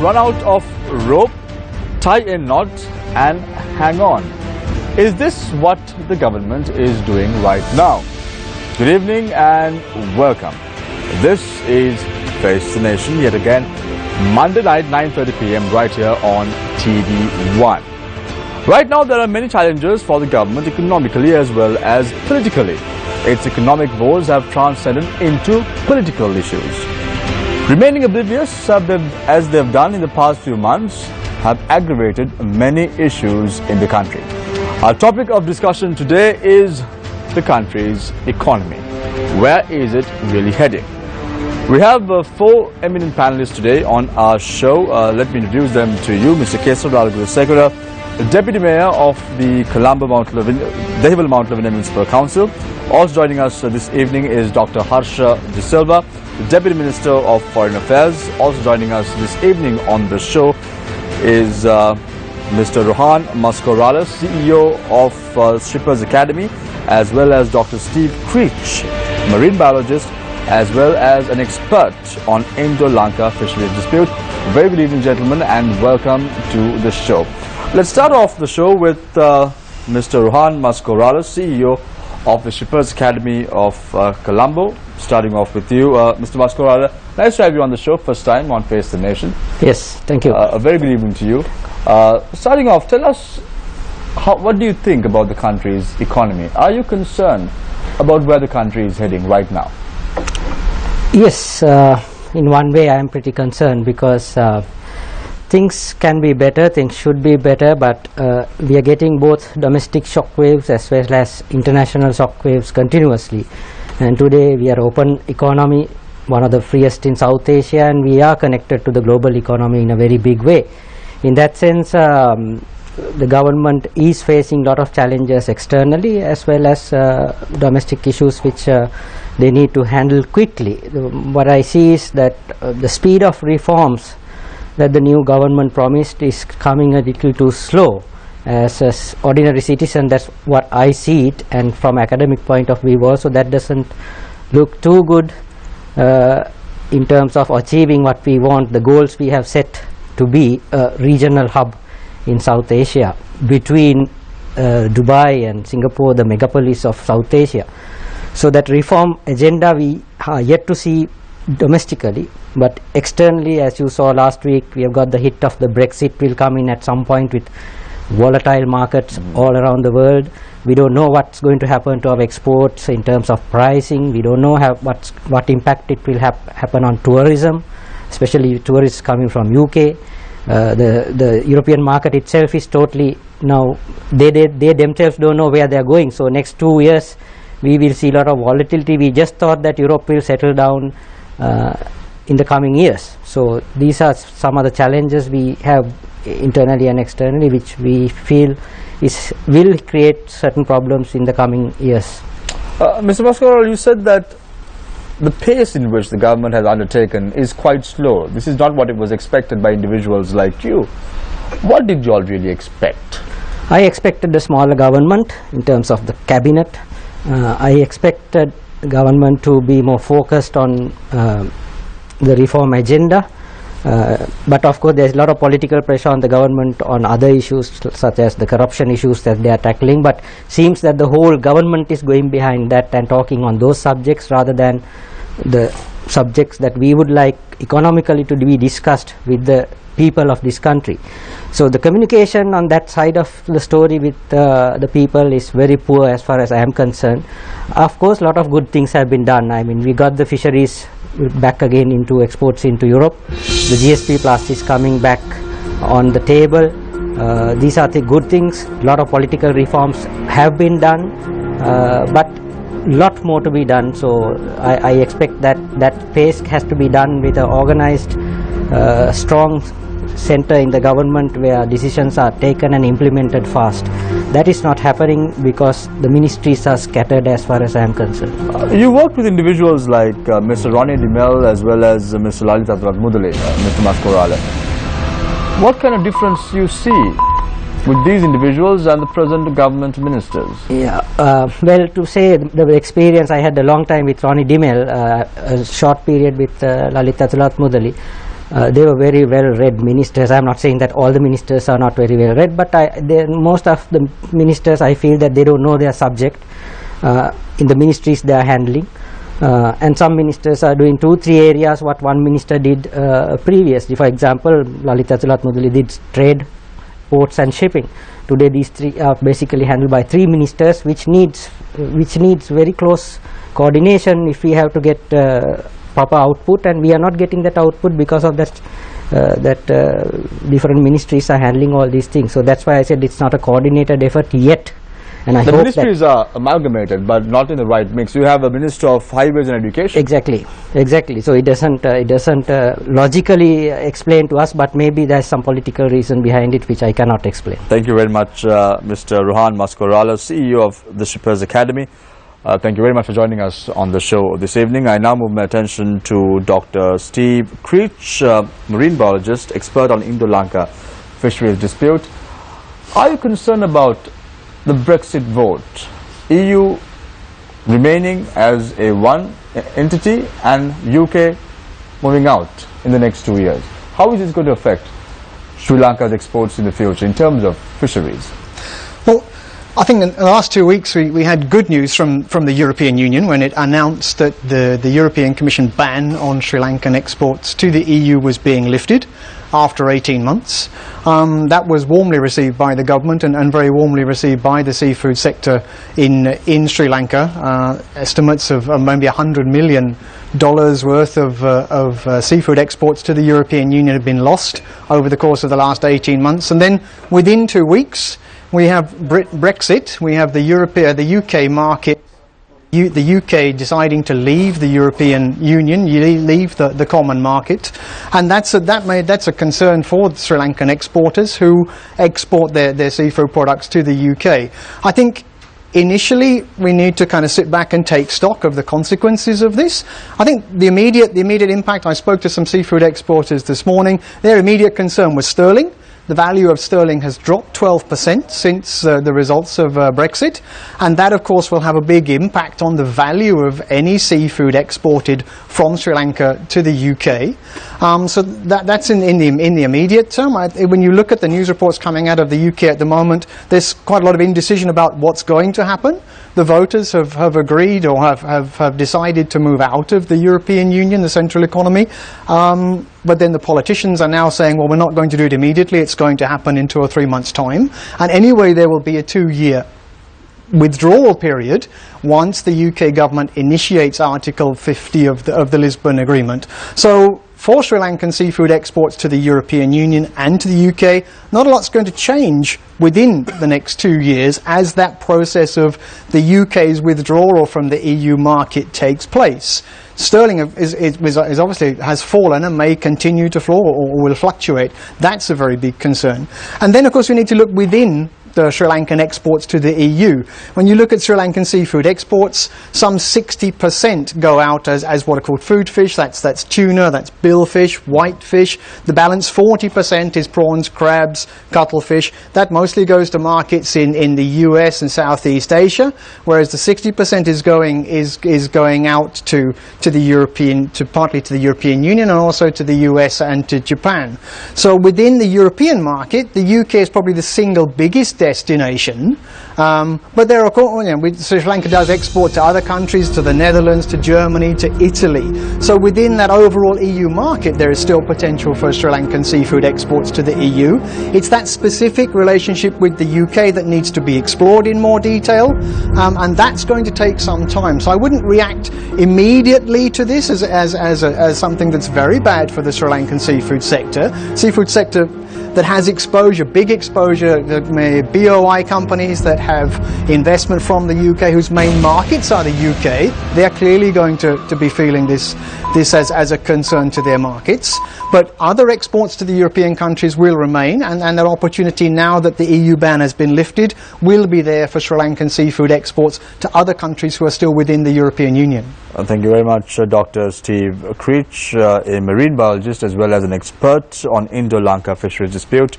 run out of rope, tie a knot and hang on. Is this what the government is doing right now? Good evening and welcome. This is Face the Nation yet again, Monday night 9:30 p.m. right here on TV01. Right now there are many challenges for the government economically as well as politically. Its economic woes have transcended into political issues. Remaining oblivious as they've done in the past few months have aggravated many issues in the country. Our topic of discussion today is the country's economy. Where is it really heading? We have four eminent panelists today on our show. Let me introduce them to you. Mr. Kesaralaguru, Deputy Mayor of the Dehiwal Mount Lavinia Municipal Council. Also joining us this evening is Dr. Harsha De Silva, Deputy Minister of Foreign Affairs. Also joining us this evening on the show is Mr. Rohan Mascorada, CEO of Shippers Academy, as well as Dr. Steve Creech, marine biologist, as well as an expert on Indo-Lanka fisheries dispute. Very good evening, gentlemen, and welcome to the show. Let's start off the show with Mr. Rohan Mascorada, CEO of the Shippers Academy of Colombo. Starting off with you, Mr. Mascorada, nice to have you on the show, first time on Face the Nation. Yes, thank you. A very good evening to you. Starting off, tell us, what do you think about the country's economy? Are you concerned about where the country is heading right now? Yes, in one way I am pretty concerned because things can be better, things should be better, but we are getting both domestic shock waves as well as international shock waves continuously. And today we are open economy, one of the freest in South Asia, and we are connected to the global economy in a very big way. In that sense, the government is facing a lot of challenges externally as well as domestic issues which they need to handle quickly. What I see is that the speed of reforms that the new government promised is coming a little too slow. As an ordinary citizen, that's what I see it, and from academic point of view also, that doesn't look too good in terms of achieving what we want, the goals we have set to be a regional hub in South Asia between Dubai and Singapore, the megapolis of South Asia. So that reform agenda we are yet to see domestically, but externally, as you saw last week, we have got the hit of the Brexit will come in at some point with volatile markets all around the world. We don't know what's going to happen to our exports in terms of pricing. We don't know what impact it will happen on tourism, especially tourists coming from UK. The European market itself is totally now, they themselves don't know where they are going. So next 2 years we will see a lot of volatility. We just thought that Europe will settle down in the coming years. So these are some of the challenges we have internally and externally, which we feel will create certain problems in the coming years. Mr. Mascorada, you said that the pace in which the government has undertaken is quite slow. This is not what it was expected by individuals like you. What did you all really expect? I expected a smaller government in terms of the cabinet. I expected the government to be more focused on the reform agenda. But of course there is a lot of political pressure on the government on other issues such as the corruption issues that they are tackling, but seems that the whole government is going behind that and talking on those subjects rather than the subjects that we would like economically to be discussed with the people of this country. So the communication on that side of the story with the people is very poor as far as I am concerned. Of course a lot of good things have been done. I mean, we got the fisheries back again into exports into Europe. The GSP Plus is coming back on the table. These are the good things. A lot of political reforms have been done, but a lot more to be done. So I expect that pace has to be done with an organized, strong center in the government where decisions are taken and implemented fast. That is not happening because the ministries are scattered as far as I am concerned. You worked with individuals like Mr. Ronnie Dimel as well as Mr. Lalithathrat Mudale, Mr. Mascorada. What kind of difference you see with these individuals and the present government ministers? Yeah, well, to say the experience, I had a long time with Ronnie Dimel, a short period with Lalithathrat Mudale. They were very well read ministers. I'm not saying that all the ministers are not very well read, but most of the ministers, I feel that they don't know their subject in the ministries they are handling. And some ministers are doing 2-3 areas what one minister did previously. For example, Lalith Atulath Mudali did trade, ports and shipping. Today these 3 are basically handled by 3 ministers, which needs very close coordination if we have to get proper output, and we are not getting that output because of that different ministries are handling all these things. So that's why I said it's not a coordinated effort yet. And I the hope ministries are amalgamated, but not in the right mix. You have a Minister of Highways and Education. Exactly. So it doesn't logically explain to us, but maybe there's some political reason behind it which I cannot explain. Thank you very much, Mr. Rohan Mascorala, CEO of the Shippers Academy. Thank you very much for joining us on the show this evening. I now move my attention to Dr. Steve Creech, marine biologist, expert on Indo-Lanka fisheries dispute. Are you concerned about the Brexit vote, EU remaining as a one entity and UK moving out in the next 2 years? How is this going to affect Sri Lanka's exports in the future in terms of fisheries? Well, I think in the last 2 weeks we had good news from the European Union when it announced that the European Commission ban on Sri Lankan exports to the EU was being lifted after 18 months. That was warmly received by the government and very warmly received by the seafood sector in Sri Lanka. Estimates of maybe $100 million worth of seafood exports to the European Union have been lost over the course of the last 18 months. And then within 2 weeks we have Brexit, we have the UK market, the UK deciding to leave the European Union, leave the common market, and that's a concern for the Sri Lankan exporters who export their seafood products to the UK. I think initially we need to kind of sit back and take stock of the consequences of this. I think the immediate impact, I spoke to some seafood exporters this morning, their immediate concern was sterling. The value of sterling has dropped 12% since the results of Brexit, and that of course will have a big impact on the value of any seafood exported from Sri Lanka to the UK. So that's in the immediate term. When you look at the news reports coming out of the UK at the moment, there's quite a lot of indecision about what's going to happen. The voters have agreed or have decided to move out of the European Union, the central economy. But then the politicians are now saying, well, we're not going to do it immediately, it's going to happen in 2 or 3 months' time. And anyway, there will be a 2-year withdrawal period once the UK government initiates Article 50 of the Lisbon Agreement. So for Sri Lankan seafood exports to the European Union and to the UK, not a lot's going to change within the next 2 years as that process of the UK's withdrawal from the EU market takes place. Sterling is obviously has fallen and may continue to fall or will fluctuate. That's a very big concern. And then of course we need to look within the Sri Lankan exports to the EU. When you look at Sri Lankan seafood exports, some 60% go out as what are called food fish. That's tuna, that's billfish, whitefish. The balance 40% is prawns, crabs, cuttlefish. That mostly goes to markets in the US and Southeast Asia, whereas the 60% is going out to the European, partly to the European Union and also to the US and to Japan. So within the European market, the UK is probably the single biggest destination, but there are, Sri Lanka does export to other countries, to the Netherlands, to Germany, to Italy. So within that overall EU market, there is still potential for Sri Lankan seafood exports to the EU. It's that specific relationship with the UK that needs to be explored in more detail, and that's going to take some time. So I wouldn't react immediately to this as something that's very bad for the Sri Lankan seafood sector. Seafood sector that has exposure, big exposure, BOI companies that have investment from the UK whose main markets are the UK, they're clearly going to be feeling this as a concern to their markets. But other exports to the European countries will remain, and that opportunity now that the EU ban has been lifted will be there for Sri Lankan seafood exports to other countries who are still within the European Union. Thank you very much, Dr. Steve Creech, a marine biologist as well as an expert on Indo-Lanka fisheries dispute.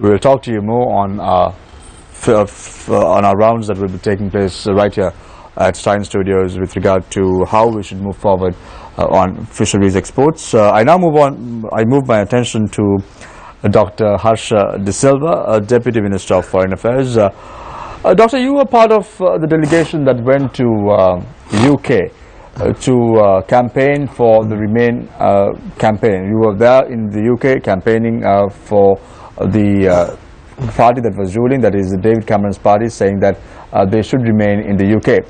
We will talk to you more on our rounds that will be taking place right here at Stein Studios with regard to how we should move forward on fisheries exports. I move my attention to Dr. Harsha De Silva, Deputy Minister of Foreign Affairs. Doctor, you were part of the delegation that went to UK to campaign for the Remain campaign. You were there in the UK campaigning for the party that was ruling, that is David Cameron's party, saying that they should remain in the UK.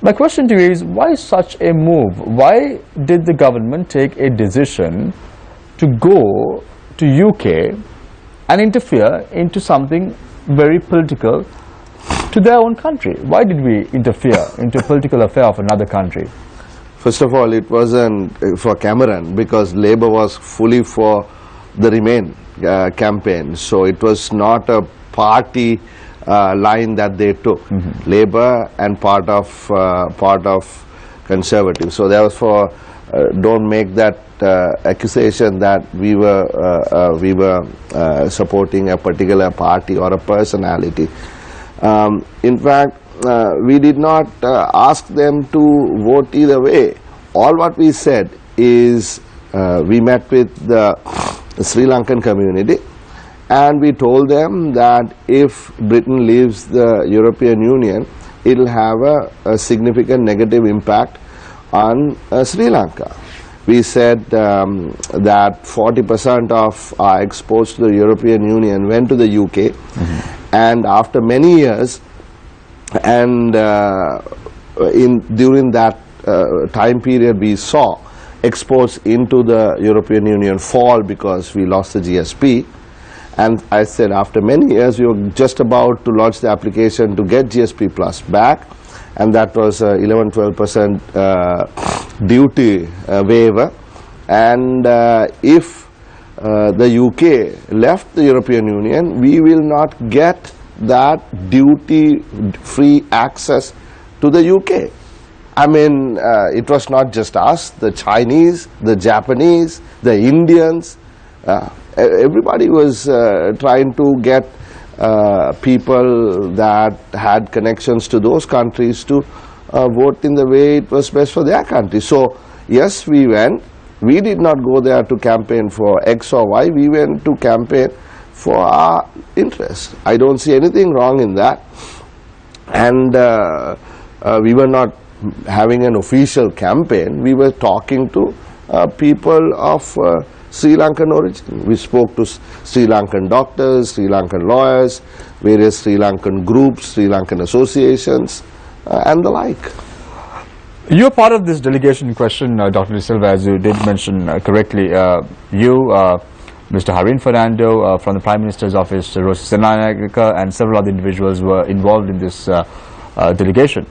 My question to you is, why such a move? Why did the government take a decision to go to UK and interfere into something very political to their own country? Why did we interfere into a political affair of another country? First of all, it wasn't for Cameron, because Labour was fully for the Remain campaign. So it was not a party line that they took. Labour and part of Conservative. So that was for don't make that accusation that we were supporting a particular party or a personality. In fact, we did not ask them to vote either way. All what we said is we met with the Sri Lankan community and we told them that if Britain leaves the European Union, it will have a significant negative impact on Sri Lanka. We said that 40% of our exports to the European Union went to the UK, and after many years, and during that time period, we saw exports into the European Union fall because we lost the GSP. And I said after many years we were just about to launch the application to get GSP Plus back, and that was 11-12% duty waiver. And if the UK left the European Union, we will not get that duty-free access to the UK. I mean, it was not just us, the Chinese, the Japanese, the Indians, everybody was trying to get people that had connections to those countries to vote in the way it was best for their country. So, yes, we went. We did not go there to campaign for X or Y. We went to campaign for our interests. I don't see anything wrong in that. And we were not having an official campaign. We were talking to people of Sri Lankan origin. We spoke to Sri Lankan doctors, Sri Lankan lawyers, various Sri Lankan groups, Sri Lankan associations, and the like. You are part of this delegation in question, Dr. De Silva, as you did mention correctly. Mr. Harin Fernando from the Prime Minister's office, Rosi Senanayake, and several other individuals were involved in this delegation.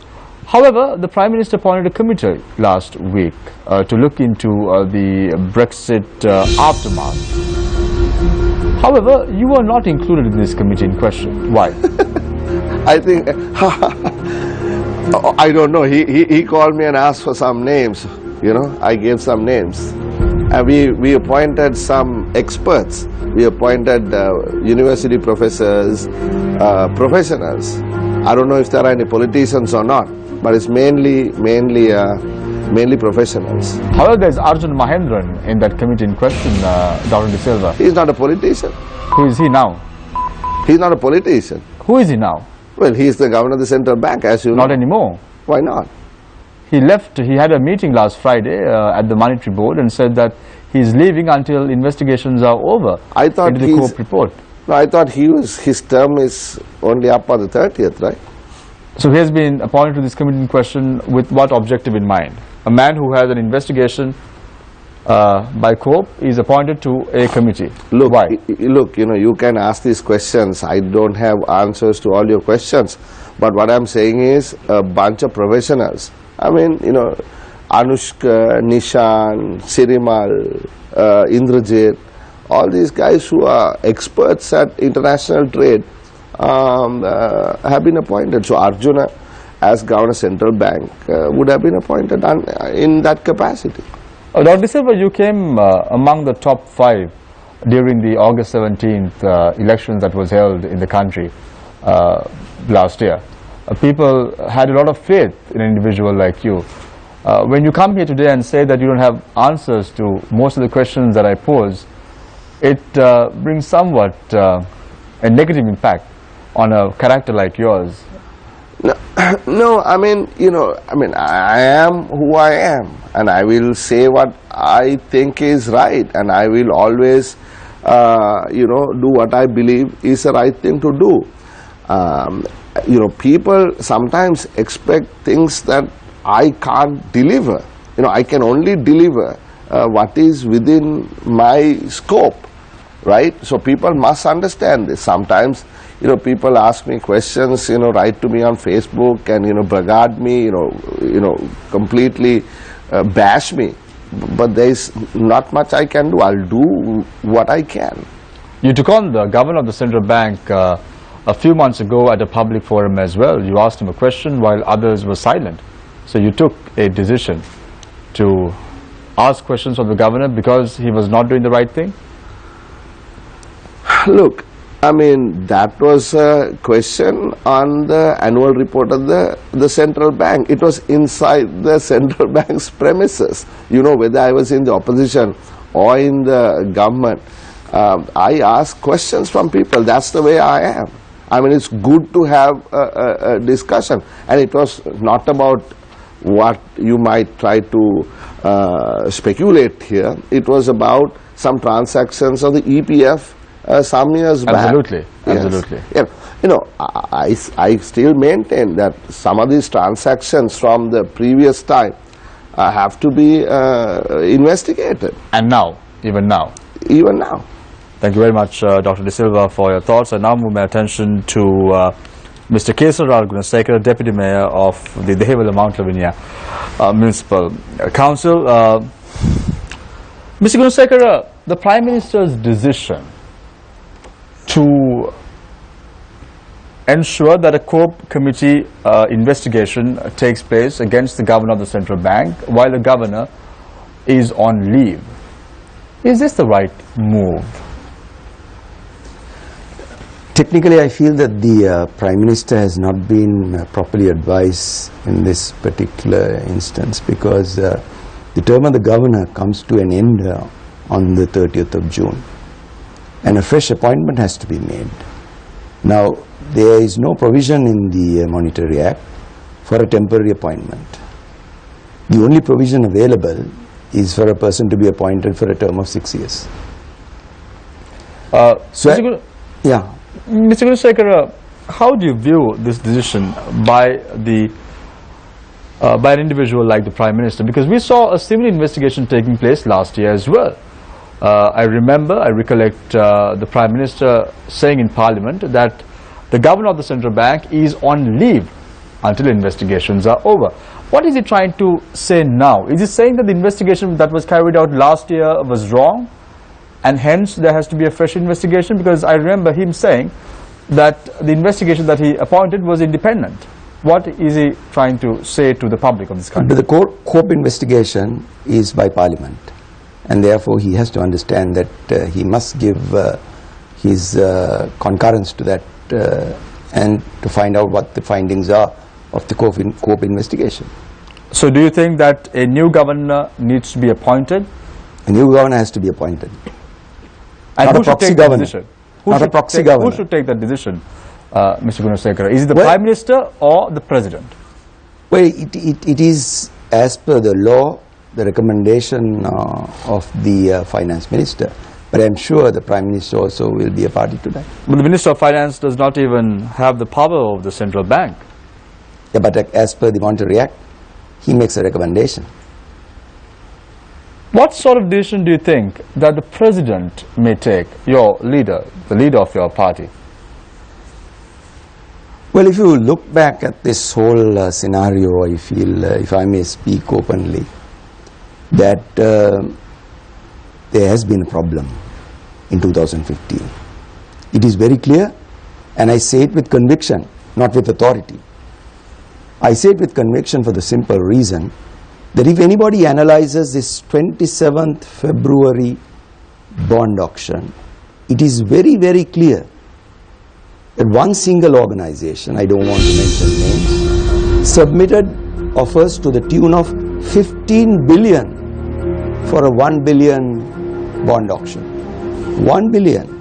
However, the Prime Minister appointed a committee last week to look into the Brexit aftermath. However, you were not included in this committee in question. Why? I think, I don't know, he called me and asked for some names, you know, I gave some names. And we appointed some experts, we appointed university professors, professionals. I don't know if there are any politicians or not, but it's mainly professionals. However, there's Arjun Mahendran in that committee in question, Dr. De Silva. He's not a politician. Who is he now? He's not a politician. Who is he now? Well, he's the governor of the central bank, as you know. Not anymore. Why not? He left, he had a meeting last Friday at the Monetary Board and said that he's leaving until investigations are over. I thought into the Cope report. No, I thought his term is only up on the 30th, right? So he has been appointed to this committee in question with what objective in mind? A man who has an investigation by Cope is appointed to a committee. Look, why? Look, you know, you can ask these questions. I don't have answers to all your questions. But what I'm saying is a bunch of professionals. I mean, you know, Anushka, Nishan, Sirimal, Indrajit, all these guys who are experts at international trade have been appointed. So Arjuna, as governor central bank, would have been appointed in that capacity. Dr. De Silva, you came among the top 5 during the August 17th elections that was held in the country last year. people had a lot of faith in an individual like you. When you come here today and say that you don't have answers to most of the questions that I pose, it brings somewhat a negative impact on a character like yours. No, I mean, I am who I am, and I will say what I think is right, and I will always, do what I believe is the right thing to do. People sometimes expect things that I can't deliver. I can only deliver what is within my scope, right? So people must understand this. Sometimes, people ask me questions, write to me on Facebook and, bragad me, completely bash me. But there is not much I can do. I'll do what I can. You took on the governor of the central bank a few months ago at a public forum as well. You asked him a question while others were silent. So you took a decision to ask questions of the governor because he was not doing the right thing? Look, that was a question on the annual report of the central bank. It was inside the central bank's premises. Whether I was in the opposition or in the government, I ask questions from people. That's the way I am. It's good to have a discussion. And it was not about what you might try to speculate here. It was about some transactions of the EPF some years back. Absolutely, yes. Absolutely. Yeah. I still maintain that some of these transactions from the previous time have to be investigated. And now, even now? Even now. Thank you very much, Dr. De Silva, for your thoughts. I now move my attention to Mr. Kesara Gunasekara, Deputy Mayor of the Devela Mount Lavinia Municipal Council. Mr. Gunasekara, the Prime Minister's decision to ensure that a COPE committee investigation takes place against the governor of the central bank while the governor is on leave. Is this the right move? Technically, I feel that the Prime Minister has not been properly advised in this particular instance, because the term of the governor comes to an end on the 30th of June. And a fresh appointment has to be made. Now, there is no provision in the Monetary Act for a temporary appointment. The only provision available is for a person to be appointed for a term of 6 years. Yeah. Mr. Gunasekara, how do you view this decision by an individual like the Prime Minister? Because we saw a similar investigation taking place last year as well. I recollect the Prime Minister saying in Parliament that the governor of the central bank is on leave until investigations are over. What is he trying to say now? Is he saying that the investigation that was carried out last year was wrong, and hence there has to be a fresh investigation? Because I remember him saying that the investigation that he appointed was independent. What is he trying to say to the public of this country? The COPE investigation is by Parliament, and therefore he has to understand that he must give his concurrence to that and to find out what the findings are of the COPE investigation. So do you think that a new governor needs to be appointed? A new governor has to be appointed. And not who a should proxy take governor. That decision? Not a proxy governor. Who should take that decision, Mr. Gunasekara? Is it the Prime Minister or the President? Well, it is as per the law, the recommendation of the Finance Minister. But I am sure the Prime Minister also will be a party to that. But the Minister of Finance does not even have the power of the central bank. Yeah, but as per the Monetary Act, he makes a recommendation. What sort of decision do you think that the President may take, your leader, the leader of your party? Well, if you look back at this whole scenario, I feel, if I may speak openly, that there has been a problem in 2015. It is very clear, and I say it with conviction, not with authority. I say it with conviction for the simple reason that if anybody analyzes this 27th February bond auction, it is very, very clear that one single organization, I don't want to mention names, submitted offers to the tune of 15 billion for a 1 billion bond auction. 1 billion.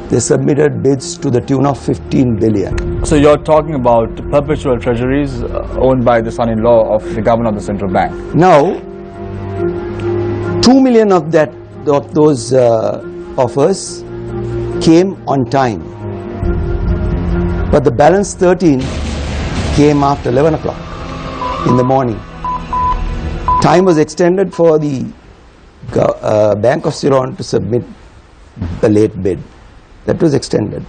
They submitted bids to the tune of 15 billion. So you're talking about perpetual treasuries owned by the son-in-law of the governor of the central bank. Now, 2 million of those offers came on time, but the balance 13 came after 11 o'clock in the morning. Time was extended for the Bank of Ceylon to submit a late bid. That was extended,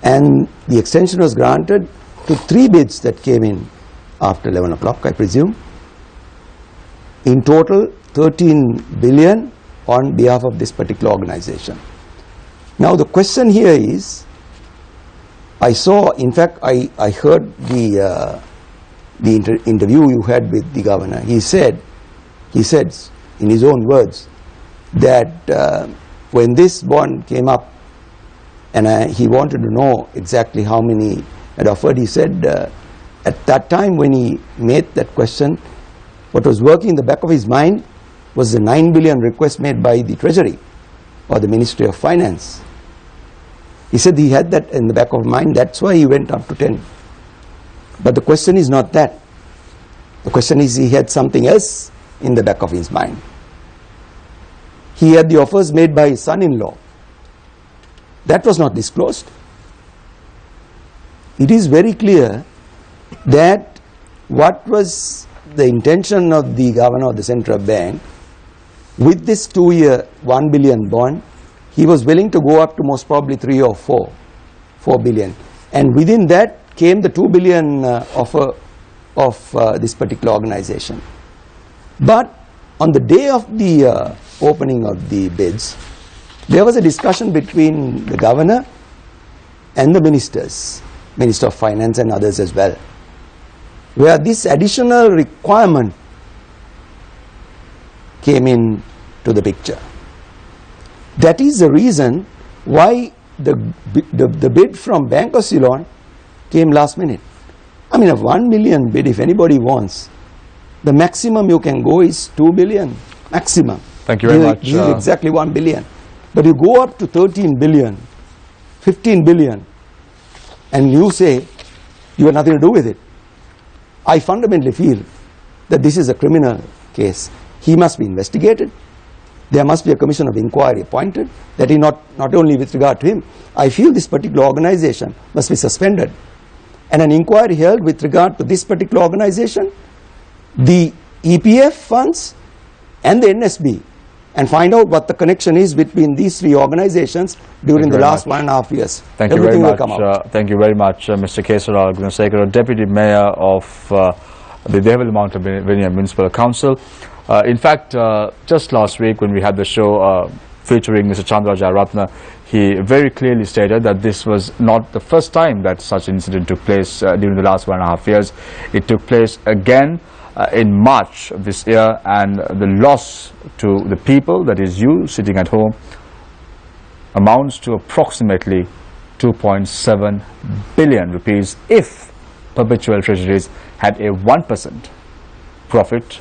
and the extension was granted to 3 bids that came in after 11 o'clock, I presume. In total, 13 billion on behalf of this particular organization. Now the question here is, I saw, in fact, I heard the interview you had with the governor. He said in his own words that when this bond came up, and he wanted to know exactly how many had offered, he said at that time when he made that question, what was working in the back of his mind was the 9 billion request made by the Treasury or the Ministry of Finance. He said he had that in the back of mind, that's why he went up to 10. But the question is not that. The question is he had something else in the back of his mind. He had the offers made by his son-in-law. That was not disclosed. It is very clear that what was the intention of the governor of the central bank with this 2-year 1 billion bond, he was willing to go up to most probably 3 or 4 billion, and within that came the 2 billion offer of this particular organization. But on the day of the opening of the bids, there was a discussion between the governor and the ministers, Minister of Finance and others as well, where this additional requirement came in to the picture. That is the reason why the bid from Bank of Ceylon came last minute. I mean, a 1 million bid, if anybody wants, the maximum you can go is 2 billion, maximum. Thank you very much. This is exactly 1 billion. But you go up to 13 billion, 15 billion, and you say you have nothing to do with it. I fundamentally feel that this is a criminal case. He must be investigated. There must be a commission of inquiry appointed. That is not only with regard to him. I feel this particular organization must be suspended, and an inquiry held with regard to this particular organization, the EPF funds and the NSB, and find out what the connection is between these 3 organizations during the last 1.5 years. Thank you very much. Thank you very much, Mr. Kesara Gunasekara, Deputy Mayor of the Devil Mountain Municipal Council. In fact, just last week when we had the show featuring Mr. Chandra Jayaratna, he very clearly stated that this was not the first time that such an incident took place during the last 1.5 years. It took place again in March of this year, and the loss to the people, that is you sitting at home, amounts to approximately 2.7 billion rupees if perpetual treasuries had a 1% profit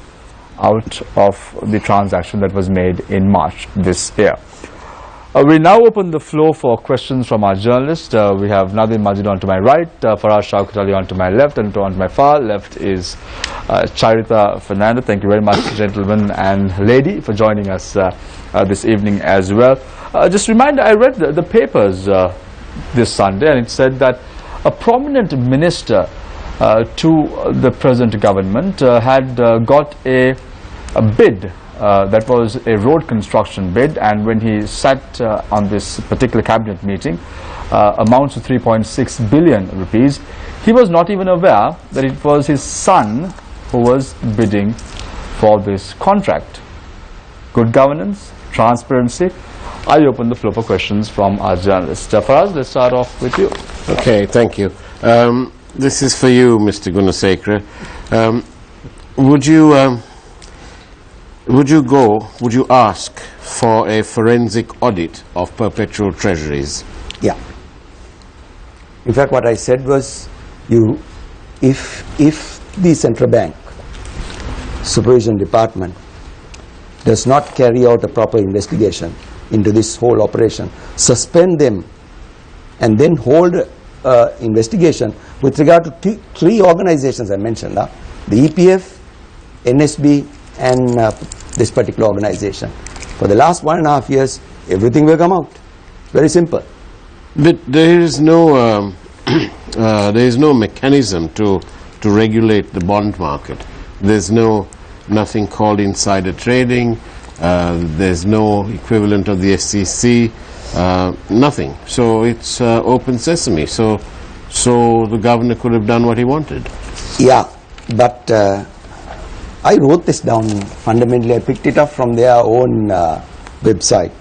out of the transaction that was made in March this year. We now open the floor for questions from our journalists. We have Nadim Majid on to my right, Faraz Shaukat Ali on to my left, and on to my far left is Charita Fernandez. Thank you very much, gentlemen and lady, for joining us this evening as well. Just a reminder, I read the papers this Sunday, and it said that a prominent minister to the present government had got a bid that was a road construction bid, and when he sat on this particular cabinet meeting, amounts to 3.6 billion rupees, he was not even aware that it was his son who was bidding for this contract. Good governance, transparency. I open the floor for questions from our journalists. Faraz, let's start off with you. Okay, thank you. This is for you, Mr. Gunasekara. Would you ask for a forensic audit of perpetual treasuries? Yeah. In fact, what I said was, if the central bank supervision department does not carry out a proper investigation into this whole operation, suspend them and then hold investigation with regard to three organizations I mentioned, the EPF, NSB and this particular organization. For the last 1.5 years, everything will come out. Very simple. But there is no mechanism to regulate the bond market. There's nothing called insider trading. There's no equivalent of the SEC. Nothing. So it's open sesame. So the governor could have done what he wanted. Yeah, but I wrote this down. Fundamentally, I picked it up from their own website.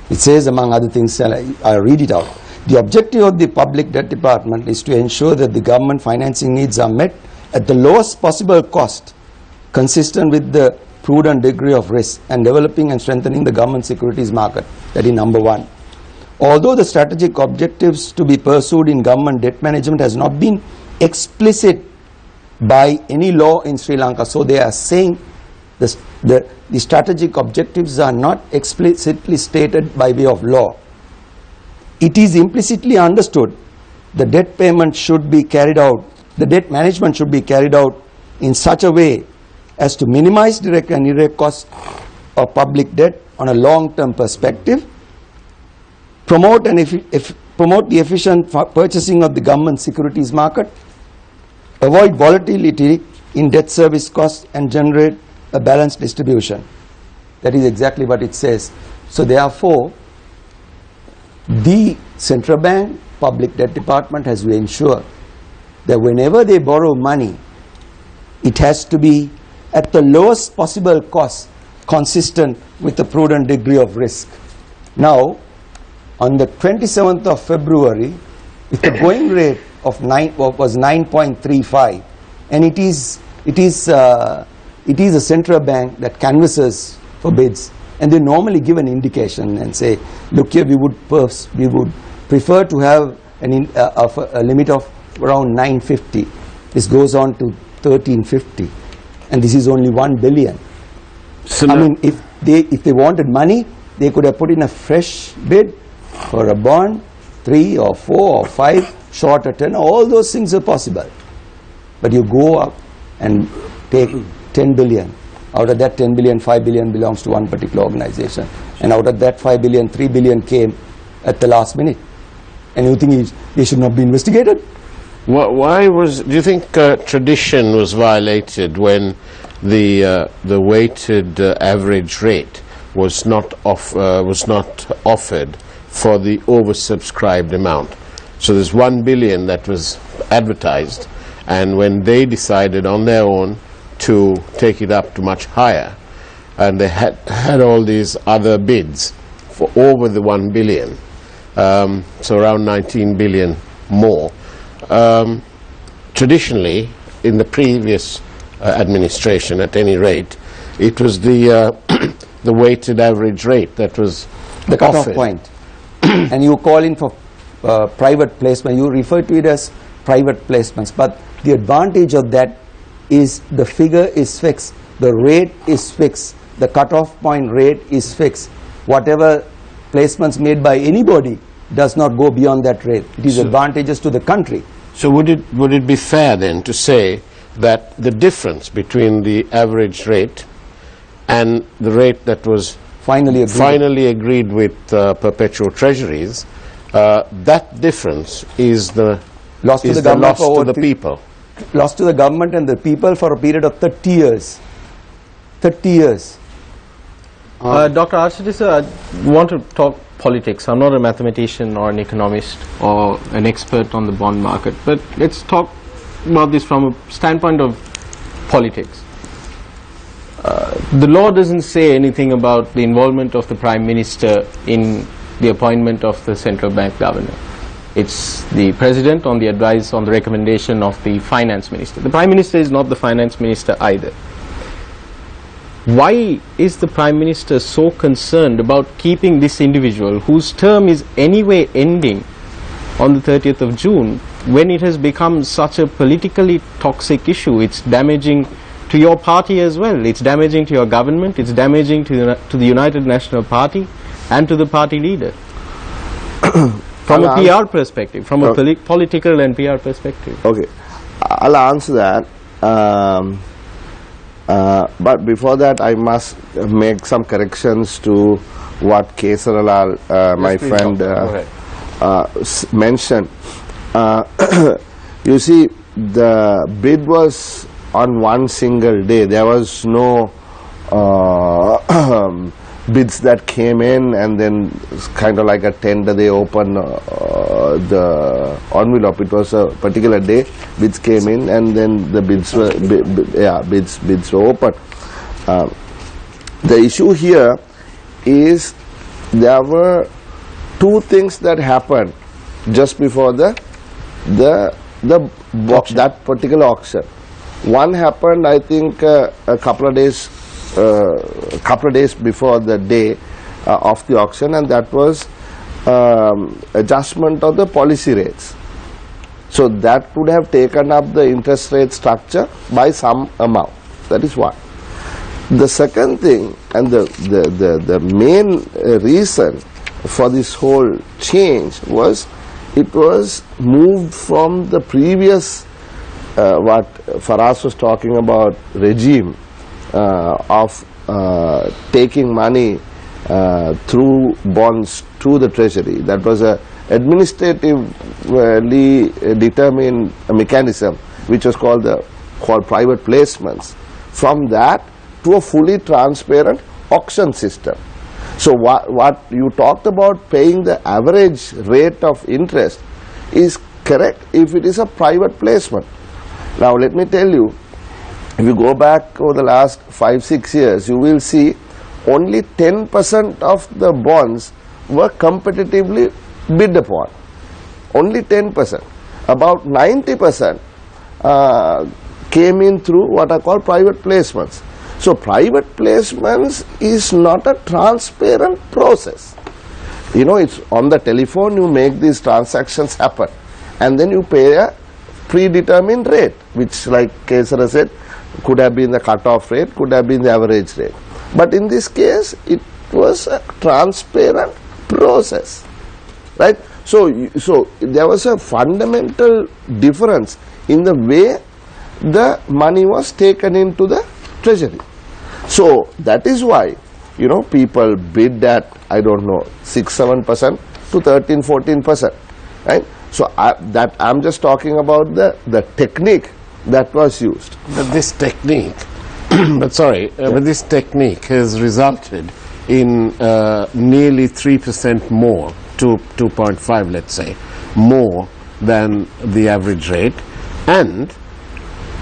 It says, among other things, I read it out. The objective of the Public Debt Department is to ensure that the government financing needs are met at the lowest possible cost, consistent with the prudent degree of risk, and developing and strengthening the government securities market. That is number one. Although the strategic objectives to be pursued in government debt management has not been explicit by any law in Sri Lanka, so they are saying the strategic objectives are not explicitly stated by way of law. It is implicitly understood the debt payment should be carried out, the debt management should be carried out in such a way as to minimize direct and indirect costs of public debt on a long-term perspective, promote the efficient purchasing of the government securities market, avoid volatility in debt service costs, and generate a balanced distribution. That is exactly what it says. So therefore, the central bank public debt department has to ensure that whenever they borrow money, it has to be at the lowest possible cost, consistent with a prudent degree of risk. Now, on the 27th of February, if the going rate of was 9.35, and it is a central bank that canvasses for bids, and they normally give an indication and say, look here, we would prefer to have a limit of around 950. This goes on to 1350, and this is only 1 billion. So I mean, if they wanted money, they could have put in a fresh bid for a bond, 3 or 4 or 5, short or 10. All those things are possible. But you go up and take 10 billion. Out of that 10 billion, 5 billion belongs to one particular organization. And out of that 5 billion, 3 billion came at the last minute. And you think they should not be investigated? Why do you think tradition was violated when the weighted average rate was not offered for the oversubscribed amount? So there's 1 billion that was advertised, and when they decided on their own to take it up to much higher, and they had all these other bids for over the 1 billion, so around 19 billion more. Traditionally, in the previous administration, at any rate, it was the weighted average rate that was the cutoff point. And you call in for private placement, you refer to it as private placements, but the advantage of that is the figure is fixed, the rate is fixed, the cutoff point rate is fixed. Whatever placements made by anybody does not go beyond that rate. It is advantageous to the country. So would it be fair then to say that the difference between the average rate and the rate that was finally agreed with perpetual treasuries, that difference is the loss to the people? Lost to the government and the people for a period of 30 years. 30 years. Dr. Archidis, I want to talk politics. I'm not a mathematician or an economist or an expert on the bond market, but let's talk about this from a standpoint of politics. The law doesn't say anything about the involvement of the Prime Minister in the appointment of the central bank governor. It's the President on the advice, on the recommendation of the Finance Minister. The Prime Minister is not the Finance Minister either. Why is the Prime Minister so concerned about keeping this individual, whose term is anyway ending on the 30th of June, when it has become such a politically toxic issue, it's damaging to your party as well, it's damaging to your government, it's damaging to the United National Party and to the party leader. From a PR perspective, from a political and PR perspective. Okay, I'll answer that. But before that, I must make some corrections to what Kesaralal, my friend, mentioned. You see, the bid was on one single day. There was no bids that came in and then kind of like a tender, they open the envelope. It was a particular day, bids came in and then the bids were bids were open. The issue here is there were two things that happened just before that particular auction. One happened, I think, a couple of days before the day of the auction, and that was adjustment of the policy rates. So that would have taken up the interest rate structure by some amount. That is one. The second thing, and the main reason for this whole change was it was moved from the previous what Faraz was talking about, regime of taking money through bonds to the treasury. That was a administratively determined mechanism which was called private placements. From that to a fully transparent auction system. So what you talked about, paying the average rate of interest, is correct if it is a private placement. Now let me tell you, if you go back over the last 5-6 years, you will see only 10% of the bonds were competitively bid upon. Only 10%. About 90% came in through what are called private placements. So private placements is not a transparent process. You know, it's on the telephone, you make these transactions happen and then you pay a predetermined rate, which, like Kesara said, could have been the cut-off rate, could have been the average rate. But in this case, it was a transparent process, right? So there was a fundamental difference in the way the money was taken into the treasury. So that is why, you know, people bid at, I don't know, 6-7% to 13-14%, right? So I'm just talking about the technique that was used. But this technique, but this technique has resulted in nearly 3% more, 2.5, let's say, more than the average rate, and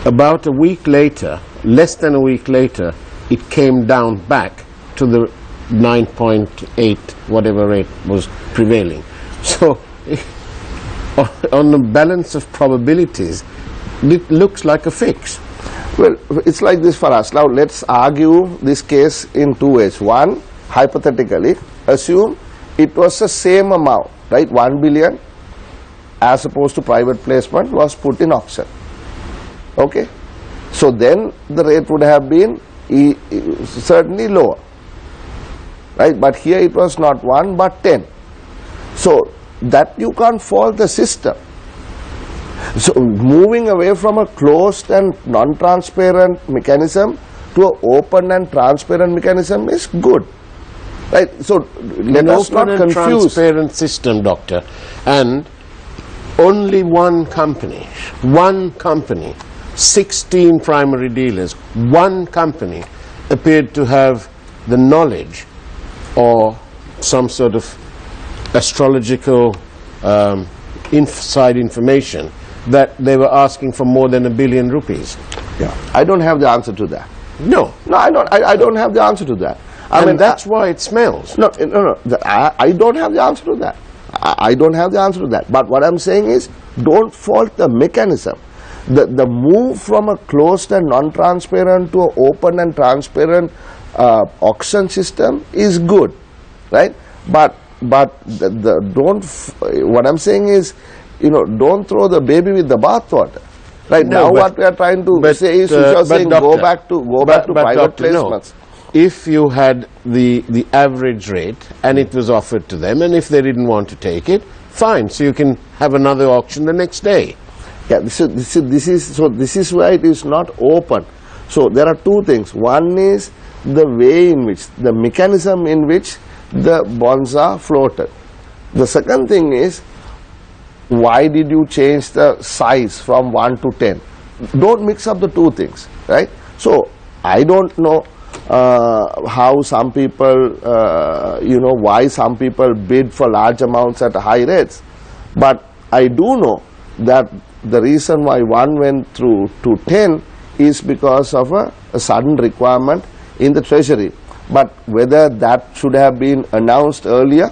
about a week later, less than a week later, it came down back to the 9.8 whatever rate was prevailing. So on the balance of probabilities, it looks like a fix. Well, it's like this for us. Now let's argue this case in two ways. One, hypothetically, assume it was the same amount, right? 1 billion as opposed to private placement was put in auction. Okay? So then the rate would have been certainly lower, right? But here it was not 1 but 10. So that you can't fault the system. So moving away from a closed and non-transparent mechanism to an open and transparent mechanism is good, right? So let us not confuse. Transparent system, doctor, and only one company, 16 primary dealers, one company appeared to have the knowledge or some sort of astrological inside information that they were asking for more than $1 billion rupees. Yeah, I don't have the answer to that. No, I don't have the answer to that. I mean, that's why it smells. No. I don't have the answer to that. I don't have the answer to that. But what I'm saying is, don't fault the mechanism. The move from a closed and non-transparent to an open and transparent auction system is good, right? But what I'm saying is, don't throw the baby with the bathwater. Right No, now, but- what we are trying to but, say is, you are but saying doctor, go back to private doctor, no. placements. If you had the average rate and it was offered to them, and if they didn't want to take it, fine. So you can have another auction the next day. Yeah, this is why it is not open. So there are two things. One is the way in which, the mechanism in which the bonds are floated. The second thing is, why did you change the size from 1 to 10? Don't mix up the two things, right? So I don't know how some people, why some people bid for large amounts at high rates. But I do know that the reason why one went through to 10 is because of a sudden requirement in the treasury. But whether that should have been announced earlier,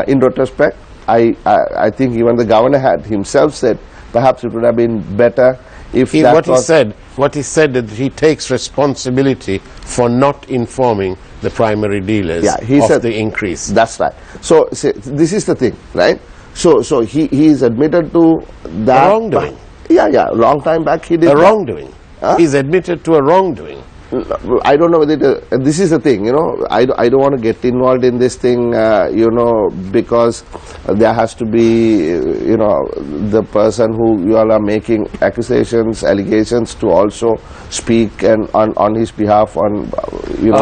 in retrospect, I think even the governor had himself said perhaps it would have been better if that what he said that he takes responsibility for not informing the primary dealers of the increase. That's right. So this is the thing, right? So he is admitted to that. Wrongdoing. Yeah. Long time back he did A that. wrongdoing. Huh? He's admitted to a wrongdoing. I don't know whether this is the thing, I don't want to get involved in this thing, because there has to be, the person who you all are making allegations to also speak and on his behalf on,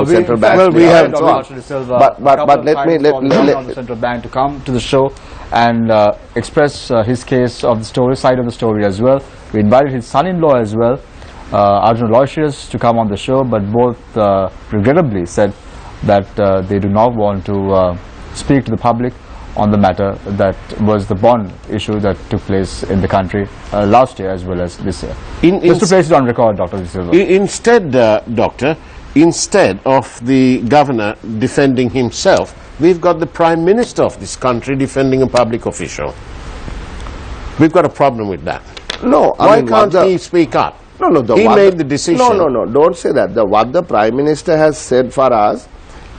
central bank. Well, we have Dr. Silva, but let me the central bank to come to the show and express his case of the story, side of the story as well. We invited his son-in-law as well, Arjun Aloysius, to come on the show, but both regrettably said that they do not want to speak to the public on the matter that was the bond issue that took place in the country last year as well as this year. Just to place it on record, Dr. Silva. Instead, Doctor, instead of the governor defending himself, we've got the Prime Minister of this country defending a public official. We've got a problem with that. No, Why can't he speak up? No, he made the decision. No, don't say that. What the Prime Minister has said for us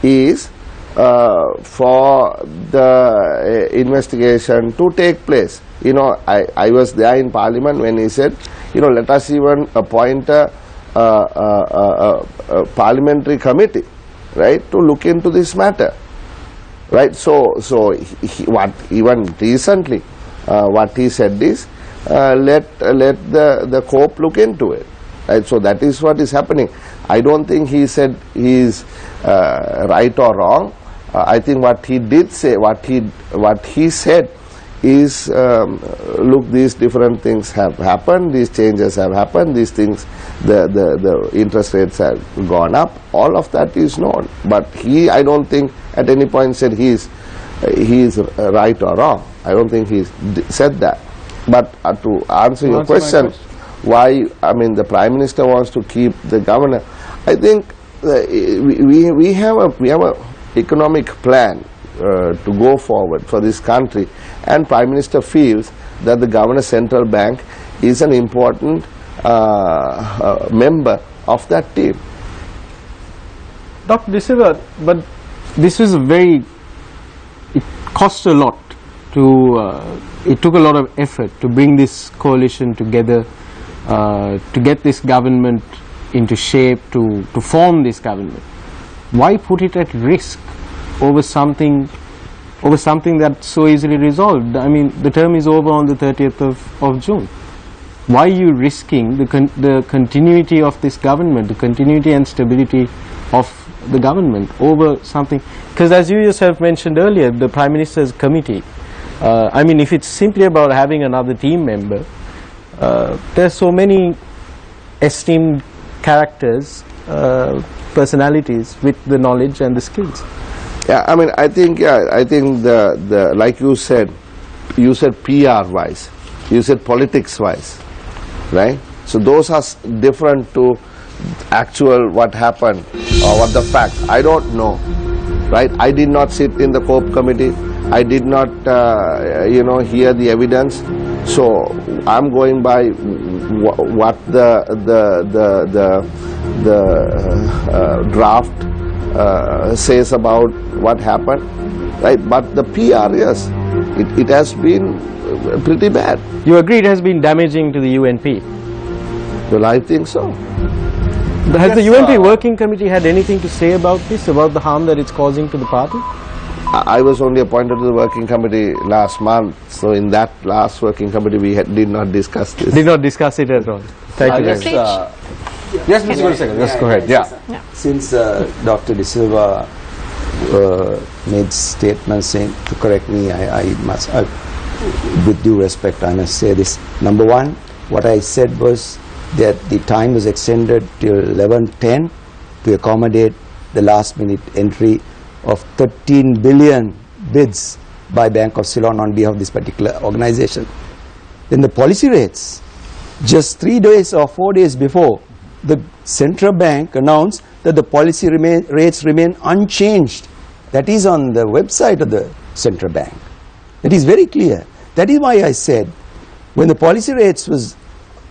is for the investigation to take place. I was there in Parliament when he said, let us even appoint a parliamentary committee, right, to look into this matter, right? So what even recently, what he said is, let the COP look into it. Right? So that is what is happening. I don't think he said he is right or wrong. I think what he did say, what he said is, look, these different things have happened, these changes have happened, these things, the interest rates have gone up. All of that is known. But I don't think at any point said he is right or wrong. I don't think he said that. But to answer your question, why, the Prime Minister wants to keep the governor, I think we have a economic plan to go forward for this country, and Prime Minister feels that the Governor Central Bank is an important member of that team. Dr. De Silva, but this is it cost a lot it took a lot of effort to bring this coalition together, to get this government into shape, to form this government. Why put it at risk over something that's so easily resolved? The term is over on the 30th of June. Why are you risking the continuity of this government, the continuity and stability of the government over something? Because as you yourself mentioned earlier, the Prime Minister's committee, if it's simply about having another team member, there are so many esteemed characters, personalities with the knowledge and the skills. Yeah, I think the like you said PR wise, you said politics wise, right? So those are different to actual what happened or what the fact. I don't know, right? I did not sit in the COP committee. I did not, hear the evidence. So I'm going by what the draft says about what happened. right? But the PR, yes, it has been pretty bad. You agree it has been damaging to the UNP? Well, I think so. Has the UNP working committee had anything to say about this, about the harm that it's causing to the party? I was only appointed to the working committee last month, so in that last working committee we did not discuss this. Did not discuss it at all. Thank you. Yes, Mr. Gunasekara, just go ahead. Yeah. Since Dr. De Silva made statements saying, to correct me, I must, with due respect, I must say this. Number one, what I said was that the time was extended till 11:10 to accommodate the last minute entry of 13 billion bids by Bank of Ceylon on behalf of this particular organization. Then the policy rates, just 3 days or 4 days before, the central bank announced that the policy rates remain unchanged. That is on the website of the central bank. It is very clear. That is why I said, when the policy rates was,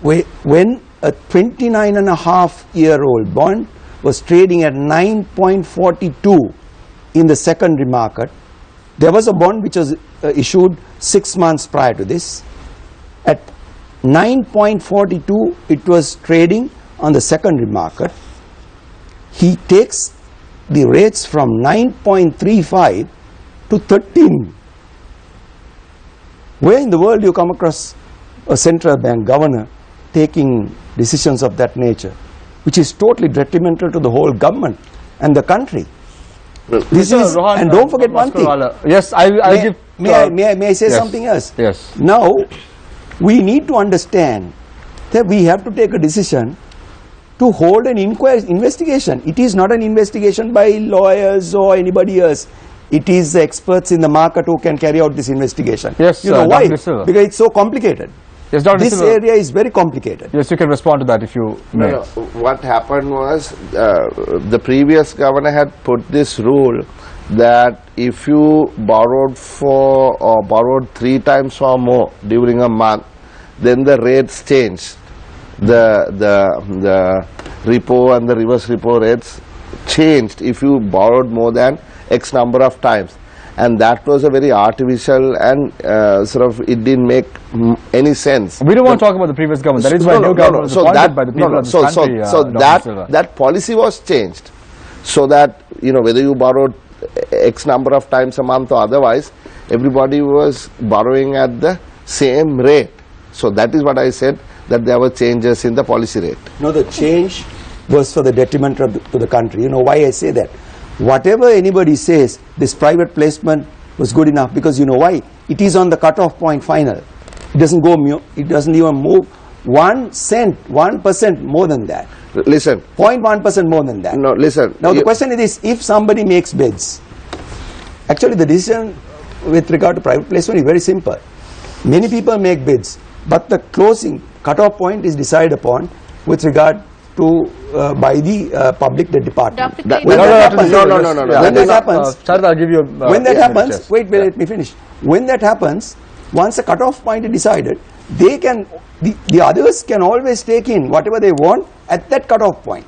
when a 29.5-year-old bond was trading at 9.42 in the secondary market, there was a bond which was issued 6 months prior to this. At 9.42, it was trading on the secondary market. He takes the rates from 9.35 to 13. Where in the world do you come across a central bank governor taking decisions of that nature, which is totally detrimental to the whole government and the country? This is, Rohan, and don't forget one thing. Yes, I'll give. May I say yes, something else? Yes. Now, we need to understand that we have to take a decision to hold an investigation. It is not an investigation by lawyers or anybody else. It is the experts in the market who can carry out this investigation. Yes, you know why? Dr. Because it's so complicated. Yes, Dr. This Silva. area is very complicated. Yes, you can respond to that if you may. No, what happened was the previous governor had put this rule that if you borrowed 3 times or more during a month, then the rates changed. The repo and the reverse repo rates changed if you borrowed more than X number of times. And that was a very artificial and it didn't make any sense. We don't want to talk about the previous government. That is why new government was appointed by the people of this country. That policy was changed, so that whether you borrowed X number of times a month or otherwise, everybody was borrowing at the same rate. So that is what I said, that there were changes in the policy rate. No, the change was for the detriment to the country. You know why I say that? Whatever anybody says, this private placement was good enough, because you know why? It is on the cutoff point final. It doesn't go, it doesn't even move 1 cent, 1% more than that. Listen. 0.1% more than that. No, listen. Now the question is this, if somebody makes bids, actually the decision with regard to private placement is very simple. Many people make bids, but the closing cutoff point is decided upon with regard to by the public debt department. No. When that happens, yes. wait, let me finish. When that happens, once a cutoff point is decided, they can, the others can always take in whatever they want at that cutoff point.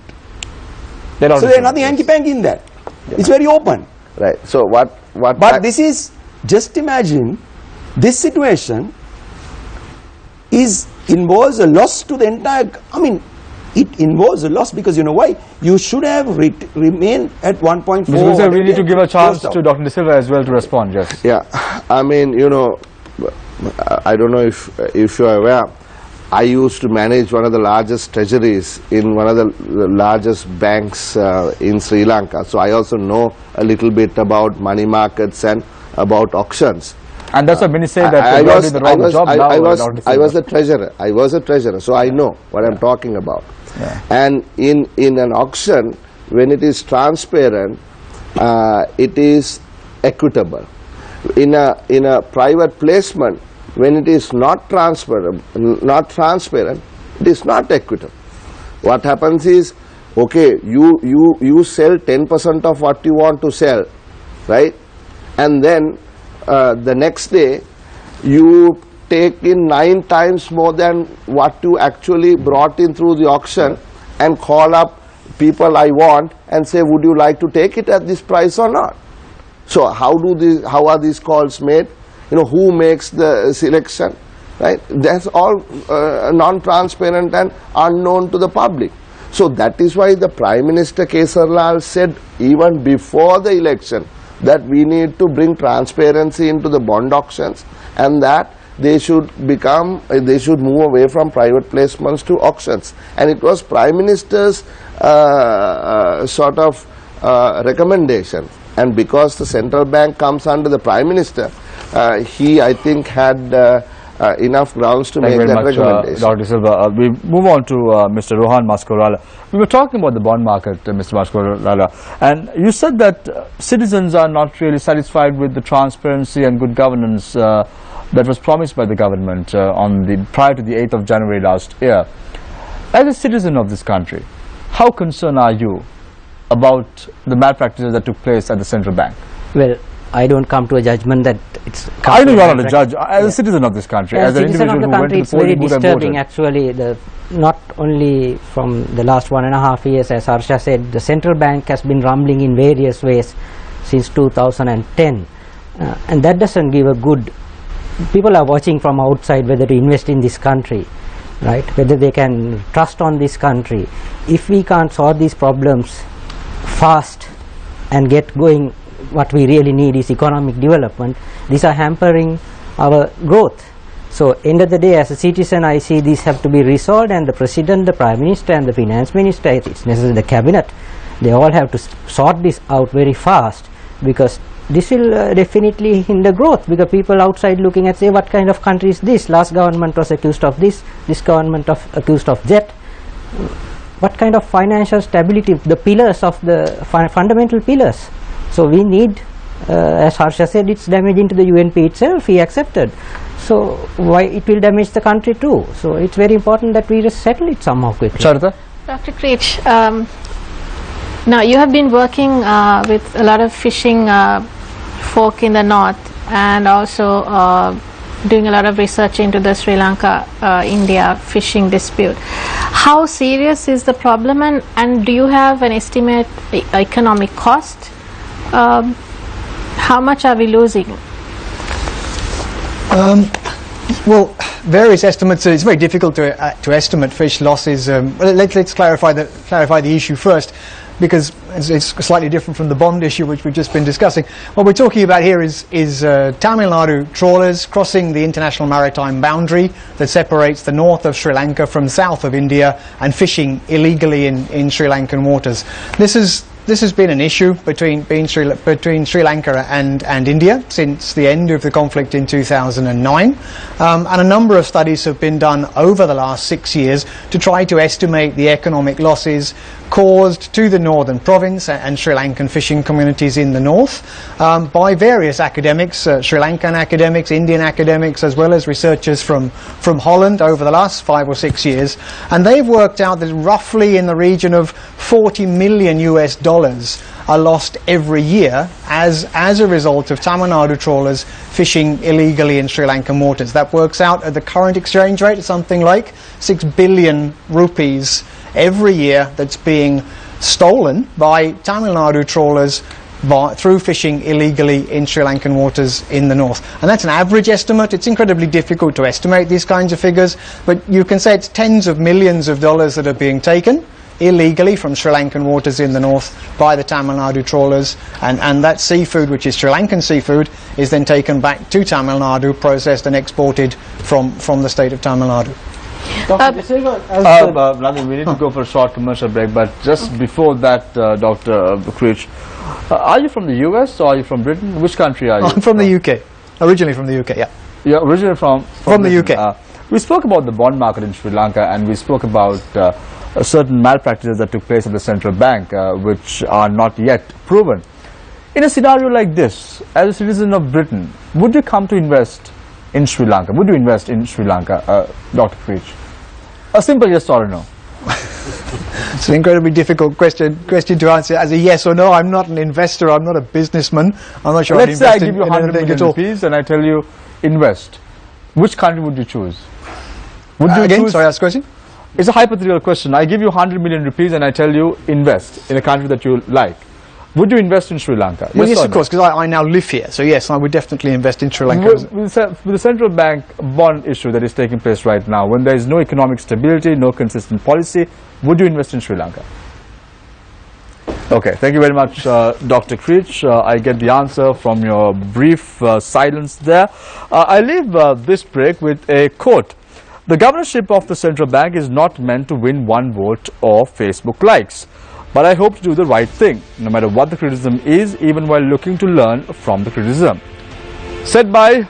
So there's nothing hanky-panky in that. Yeah. It's very open. Right. So what? But this is, just imagine, this situation involves a loss to the entire. I mean, it involves a loss, because you know why? You should have remained at 1.4. Mr. we need to give a chance to Dr. De Silva as well to respond. Yes. Yeah. I mean, I don't know if you are aware. I used to manage one of the largest treasuries in one of the largest banks in Sri Lanka. So I also know a little bit about money markets and about auctions. And that's what many say, that I was the treasurer. I was a treasurer, so I know what I'm talking about. Yeah. And in an auction, when it is transparent, it is equitable. In a private placement, when it is not transparent, it is not equitable. What happens is, okay, you sell 10% of what you want to sell, right? And then the next day you take in 9 times more than what you actually brought in through the auction, and call up people I want and say, would you like to take it at this price or not? So how are these calls made? Who makes the selection, right? That's all non-transparent and unknown to the public. So that is why the Prime Minister Kesarlal said even before the election that we need to bring transparency into the bond auctions, and that they should move away from private placements to auctions. And it was Prime Minister's recommendation, and because the central bank comes under the Prime Minister, he, I think, had enough grounds to make that recommendation. Dr. Silva. We move on to Mr. Rohan Maskorala. We were talking about the bond market, Mr. Maskorala, and you said that citizens are not really satisfied with the transparency and good governance that was promised by the government prior to the 8th of January last year. As a citizen of this country, how concerned are you about the malpractices that took place at the central bank? Well, I don't come to a judgment that it's... I know you are not a judge. As a citizen of this country, as an individual who went to the polling booth and voted. It's very disturbing, actually, not only from the last 1.5 years, as Harsha said, the central bank has been rumbling in various ways since 2010, and that doesn't give a good... People are watching from outside whether to invest in this country, right? Whether they can trust on this country. If we can't solve these problems fast and get going, what we really need is economic development. These are hampering our growth. So end of the day, as a citizen, I see these have to be resolved, and the President, the Prime Minister and the Finance Minister, it's necessary the Cabinet, they all have to sort this out very fast, because this will definitely hinder growth, because people outside looking at, say, what kind of country is this? Last government was accused of this government accused of that. What kind of financial stability, the pillars of the fundamental pillars. So we need, as Harsha said, it's damaging to the UNP itself, he accepted. So why it will damage the country too? So it's very important that we just settle it somehow quickly. Charita? Dr. Creech, now you have been working with a lot of fishing folk in the north, and also doing a lot of research into the Sri Lanka-India fishing dispute. How serious is the problem, and do you have an estimate economic cost? How much are we losing? Well, various estimates. It's very difficult to estimate fish losses. Let's clarify the issue first, because it's slightly different from the bond issue which we've just been discussing. What we're talking about here is Tamil Nadu trawlers crossing the international maritime boundary that separates the north of Sri Lanka from south of India and fishing illegally in Sri Lankan waters. This has been an issue between Sri Lanka and India since the end of the conflict in 2009, and a number of studies have been done over the last 6 years to try to estimate the economic losses caused to the northern province and Sri Lankan fishing communities in the north by various academics, Sri Lankan academics, Indian academics, as well as researchers from Holland over the last 5 or 6 years, and they've worked out that roughly in the region of $40 million are lost every year as a result of Tamil Nadu trawlers fishing illegally in Sri Lankan waters. That works out at the current exchange rate at something like 6 billion rupees every year that's being stolen by Tamil Nadu trawlers through fishing illegally in Sri Lankan waters in the north. And that's an average estimate. It's incredibly difficult to estimate these kinds of figures, but you can say it's tens of millions of dollars that are being taken illegally from Sri Lankan waters in the north by the Tamil Nadu trawlers, and that seafood, which is Sri Lankan seafood, is then taken back to Tamil Nadu, processed and exported from the state of Tamil Nadu. Dr. we need to go for a short commercial break, but just before that, Dr. Creech, are you from the US or are you from Britain? Which country are you? I'm from the UK, originally from the UK, yeah. You're originally from the UK. We spoke about the bond market in Sri Lanka, and we spoke about certain malpractices that took place at the central bank, which are not yet proven. In a scenario like this, as a citizen of Britain, would you come to invest in Sri Lanka? Would you invest in Sri Lanka, Dr. Creech? A simple yes or no. It's an incredibly difficult question to answer as a yes or no. I'm not an investor. I'm not a businessman. I'm not sure. Let's say I give you 100 million rupees and I tell you invest. Which country would you choose? Would you again? choose? Sorry, ask the question. It's a hypothetical question. I give you 100 million rupees and I tell you invest in a country that you like. Would you invest in Sri Lanka? Well, yes, or of course, because I now live here. So yes, I would definitely invest in Sri Lanka. With the central bank bond issue that is taking place right now, when there is no economic stability, no consistent policy, would you invest in Sri Lanka? Okay, thank you very much, Dr. Creech. I get the answer from your brief silence there. I leave this break with a quote. The governorship of the central bank is not meant to win one vote or Facebook likes. But I hope to do the right thing, no matter what the criticism is, even while looking to learn from the criticism. Said by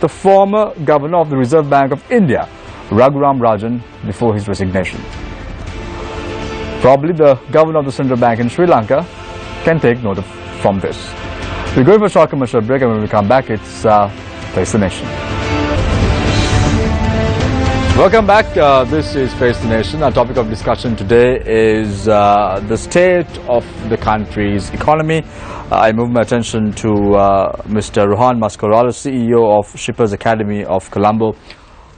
the former governor of the Reserve Bank of India, Raghuram Rajan, before his resignation. Probably the governor of the central bank in Sri Lanka can take note from this. We're going for a short commercial break, and when we come back, it's Face the Nation. Welcome back. This is Face the Nation. Our topic of discussion today is the state of the country's economy. I move my attention to Mr. Rohan Mascarala, CEO of Shippers Academy of Colombo.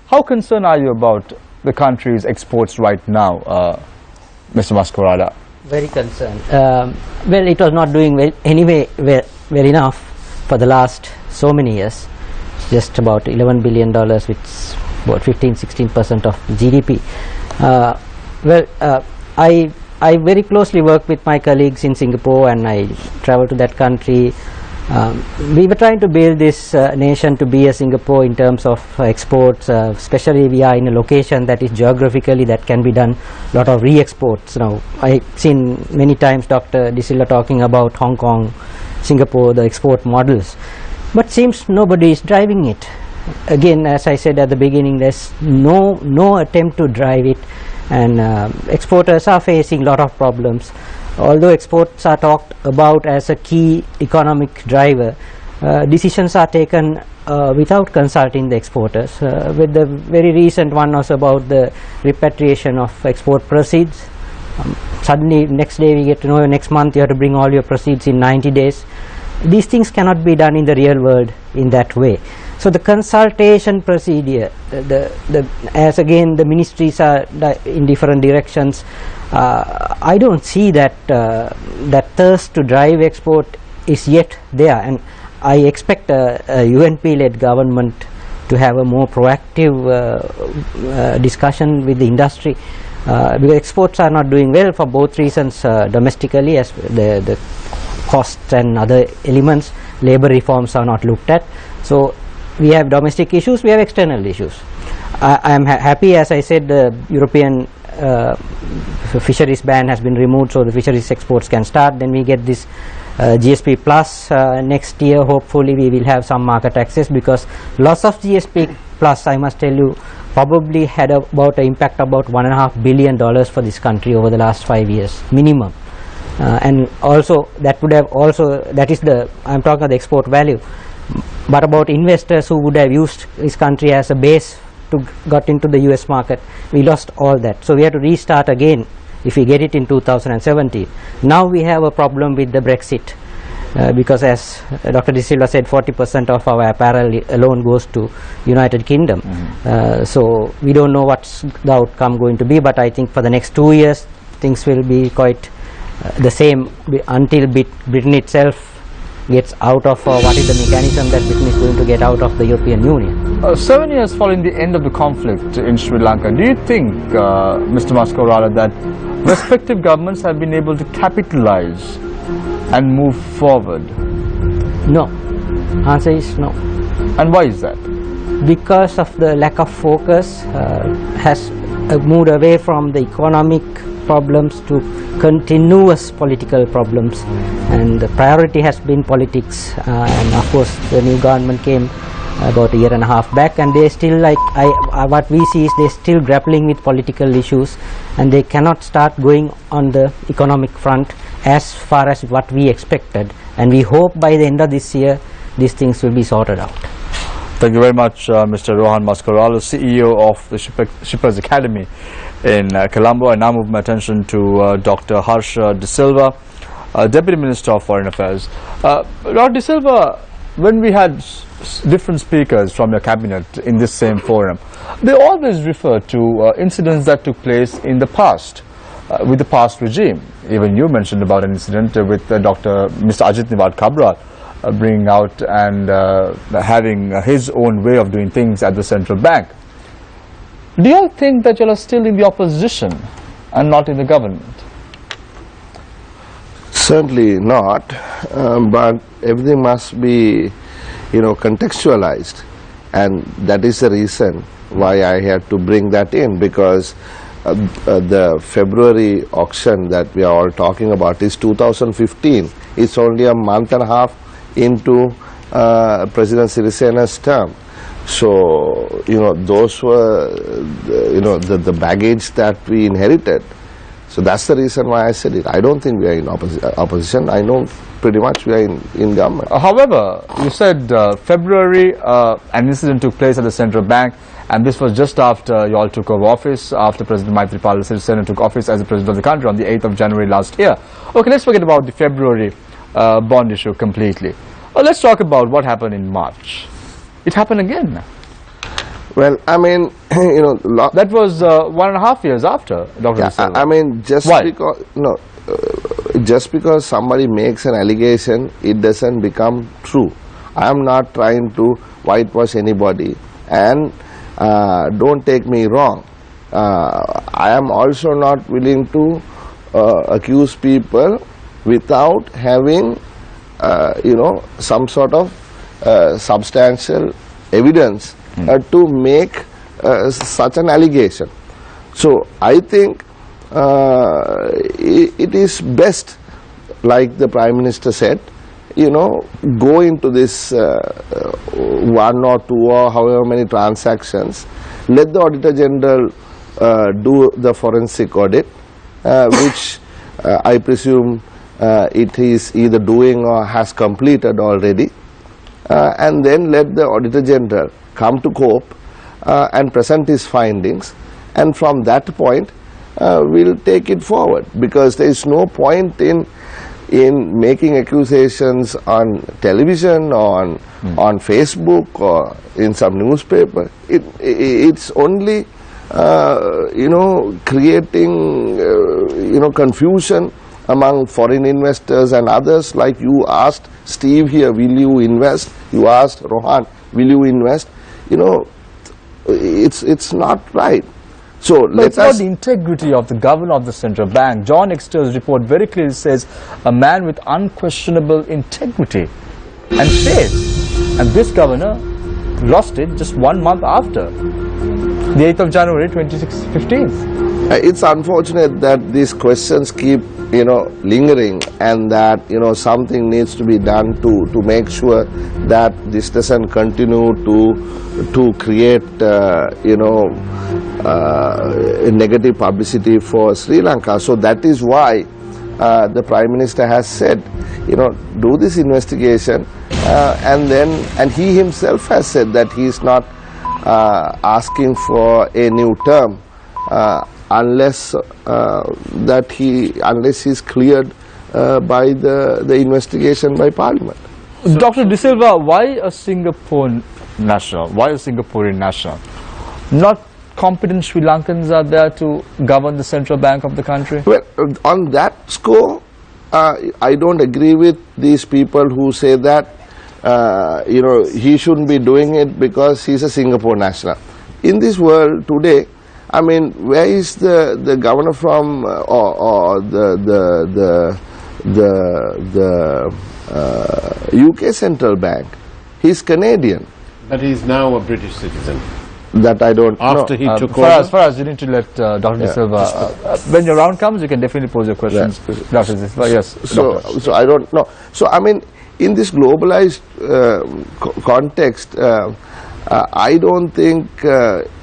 How concerned are you about the country's exports right now, Mr. Mascarala? Very concerned. Well, it was not doing well anyway well enough for the last so many years. Just about $11 billion, which is about 15-16% of GDP. I very closely work with my colleagues in Singapore, and I travel to that country. We were trying to build this nation to be a Singapore in terms of exports, especially we are in a location that is geographically that can be done a lot of re-exports. Now, I've seen many times Dr. De Silva talking about Hong Kong, Singapore, the export models, but seems nobody is driving it. Again, as I said at the beginning, there's no attempt to drive it, and exporters are facing a lot of problems. Although exports are talked about as a key economic driver, decisions are taken without consulting the exporters. With the very recent one was about the repatriation of export proceeds. Suddenly next day we get to know next month you have to bring all your proceeds in 90 days. These things cannot be done in the real world in that way. So the consultation procedure, as again the ministries are in different directions, I don't see that that thirst to drive export is yet there, and I expect a UNP-led government to have a more proactive discussion with the industry, because exports are not doing well for both reasons, domestically as the costs and other elements. Labor reforms are not looked at. So we have domestic issues, we have external issues. I am happy, as I said, the European fisheries ban has been removed, so the fisheries exports can start. Then we get this GSP plus next year. Hopefully we will have some market access, because loss of GSP plus, I must tell you, probably had about an impact about $1.5 billion for this country over the last 5 years minimum. And also that would have also, that is the, I am talking about the export value, but about investors who would have used this country as a base to got into the US market, we lost all that. So we have to restart again if we get it in 2017. Now we have a problem with the Brexit, because as Dr. De Silva said, 40% of our apparel alone goes to United Kingdom. So we don't know what's the outcome going to be, but I think for the next 2 years things will be quite the same until Britain itself gets out of what is the mechanism that Britain is going to get out of the European Union. 7 years following the end of the conflict in Sri Lanka, do you think, Mr. Mascarala, that respective governments have been able to capitalize and move forward? No. Answer is no. And why is that? Because of the lack of focus, has moved away from the economic problems to continuous political problems, and the priority has been politics. And of course the new government came about a year and a half back, and they still, like what we see is they still grappling with political issues, and they cannot start going on the economic front as far as what we expected, and we hope by the end of this year these things will be sorted out. Thank you very much, Mr. Rohan Mascarala, CEO of the Shippers Academy in Colombo. I now move my attention to Dr. Harsha De Silva, Deputy Minister of Foreign Affairs. Dr. De Silva, when we had different speakers from your cabinet in this same forum, they always refer to incidents that took place in the past. with the past regime. Even you mentioned about an incident with Mr. Ajit Nivad Kabral bringing out and having his own way of doing things at the central bank. Do you think that you are still in the opposition and not in the government? Certainly not, but everything must be, contextualized, and that is the reason why I had to bring that in, because the February auction that we are all talking about is 2015. It's only a month and a half into President Sirisena's term. So, those were, the baggage that we inherited. So that's the reason why I said it. I don't think we are in opposition. I know pretty much we are in government. However, you said February, an incident took place at the central bank, and this was just after you all took over office, after President Maithripala Sirisena took office as the president of the country on the 8th of January last year. Okay, let's forget about the February bond issue completely. Let's talk about what happened in March. It happened again. Well, I mean, that was 1.5 years after, Dr. Yeah, Silva. I mean, just Why? because just because somebody makes an allegation, it doesn't become true. I am not trying to whitewash anybody, and don't take me wrong. I am also not willing to accuse people without having, some sort of substantial evidence to make such an allegation. So I think it is best, like the Prime Minister said, go into this 1 or 2 or however many transactions, let the Auditor General do the forensic audit, which I presume it is either doing or has completed already, and then let the Auditor General come to COPE and present his findings, and from that point we'll take it forward, because there is no point in making accusations on television, on Facebook, or in some newspaper. It's only creating confusion among foreign investors and others. Like you asked Steve here, will you invest? You asked Rohan, will you invest? It's not right. So it's about the integrity of the governor of the central bank. John Exeter's report very clearly says a man with unquestionable integrity and faith. And this governor lost it just 1 month after, the 8th of January 2015. It's unfortunate that these questions keep lingering, and that something needs to be done to make sure that this doesn't continue to create negative publicity for Sri Lanka. So that is why the Prime Minister has said, do this investigation, and he himself has said that he is not asking for a new term unless he's cleared by the investigation by Parliament. So, Dr. De Silva, why a Singapore national? Why a Singaporean national? Not competent Sri Lankans are there to govern the central bank of the country? Well, on that score, I don't agree with these people who say that he shouldn't be doing it because he's a Singapore national. In this world today, I mean, where is the governor from, or the UK central bank? He's Canadian. But he's now a British citizen. That I don't know. After he took for over. us, you need to let Dr. De Silva. When your round comes, you can definitely pose your questions, Dr. De Silva. Yes. So I don't know. So I mean, in this globalized context, I don't think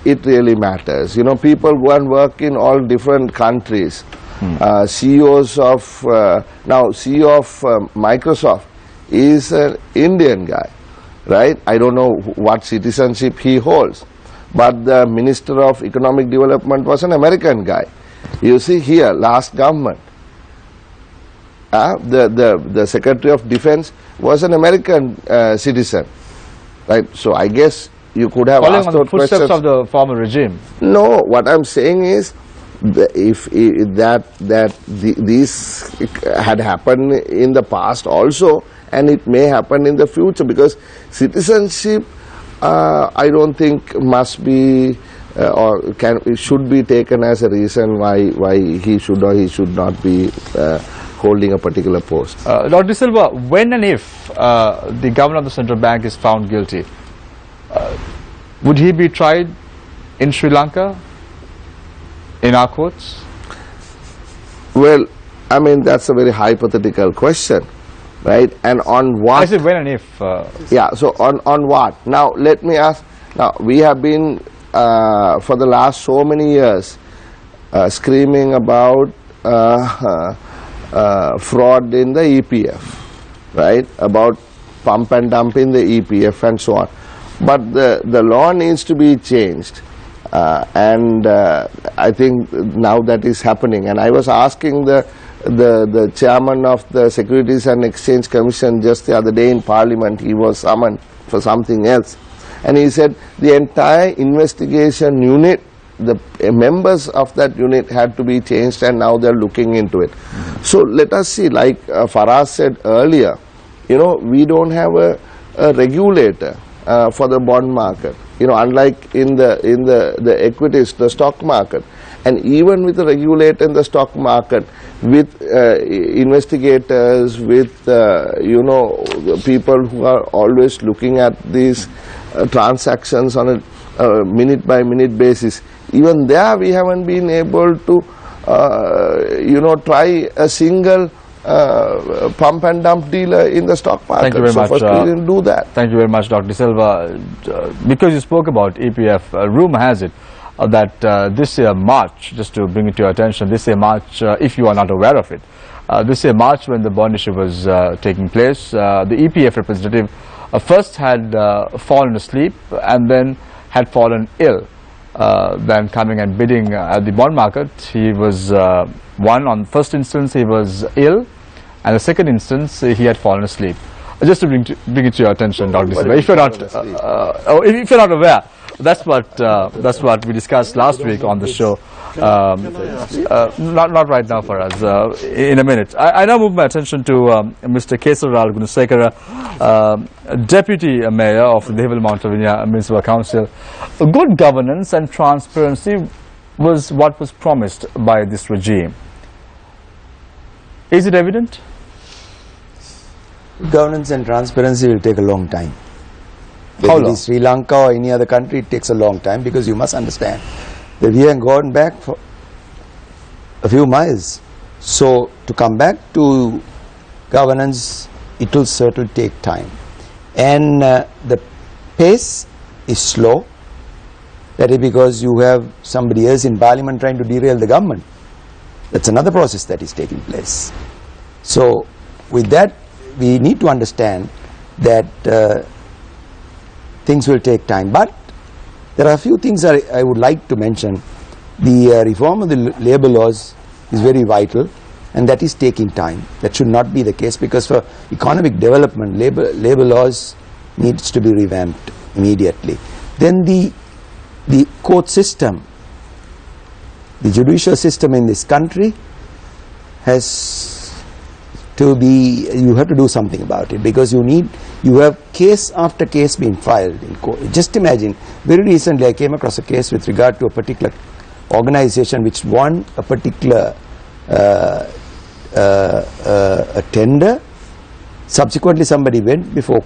it really matters. People go and work in all different countries. CEOs of now CEO of Microsoft is an Indian guy, right? I don't know what citizenship he holds, but the Minister of Economic Development was an American guy. You see here, last government, the Secretary of Defense was an American citizen, right? So I guess you could have following asked on the those footsteps questions of the former regime. No, what I'm saying is if these had happened in the past also, and it may happen in the future, because citizenship I don't think must be should be taken as a reason why he should or he should not be holding a particular post. Dr. Silva, when and if the governor of the central bank is found guilty, would he be tried in Sri Lanka, in our courts? Well, I mean, that's a very hypothetical question, right? And on what? I said when and if. Yeah, so on what? Now, let me ask, now we have been for the last so many years screaming about fraud in the EPF, right? About pump and dump in the EPF and so on. But the law needs to be changed, and I think now that is happening. And I was asking the chairman of the Securities and Exchange Commission just the other day in Parliament. He was summoned for something else, and he said the entire investigation unit, the members of that unit had to be changed, and now they're looking into it. So let us see, like Faraz said earlier, you know, we don't have a regulator for the bond market, you know, unlike in the equities, the stock market. And even with the regulator in the stock market, with investigators, with you know, people who are always looking at these transactions on a minute by minute basis, even there we haven't been able to you know, try a single pump and dump dealer in the stock market. Thank you very much. First we didn't do that. Thank you very much, Dr. Silva. Because you spoke about EPF, rumor has it that this year March, just to bring it to your attention, this year March, if you are not aware of it, this year March, when the bond issue was taking place, the EPF representative first had fallen asleep and then had fallen ill. Then coming and bidding at the bond market, he was on first instance he was ill, and the second instance he had fallen asleep. Just to bring it to your attention, Dr. Silva, if you're not aware, that's what we discussed last week on the show. Not right now for us. In a minute, I now move my attention to Mr. Kesarral Gunasekara, Deputy Mayor of the Devil Mount Lavinia Municipal Council. Good governance and transparency was what was promised by this regime. Is it evident? Governance and transparency will take a long time. How Whether it long? is Sri Lanka or any other country, it takes a long time, because you must understand that we have gone back for a few miles. So to come back to governance, it will certainly take time. And the pace is slow. That is because you have somebody else in Parliament trying to derail the government. That's another process that is taking place. So with that, we need to understand that things will take time. But there are a few things I would like to mention. The reform of the labour laws is very vital, and that is taking time. That should not be the case, because for economic development, labour laws needs to be revamped immediately. Then the court system, the judicial system in this country has to be, you have to do something about it, because you have case after case being filed in court. Just imagine, very recently I came across a case with regard to a particular organization which won a particular a tender. Subsequently somebody went before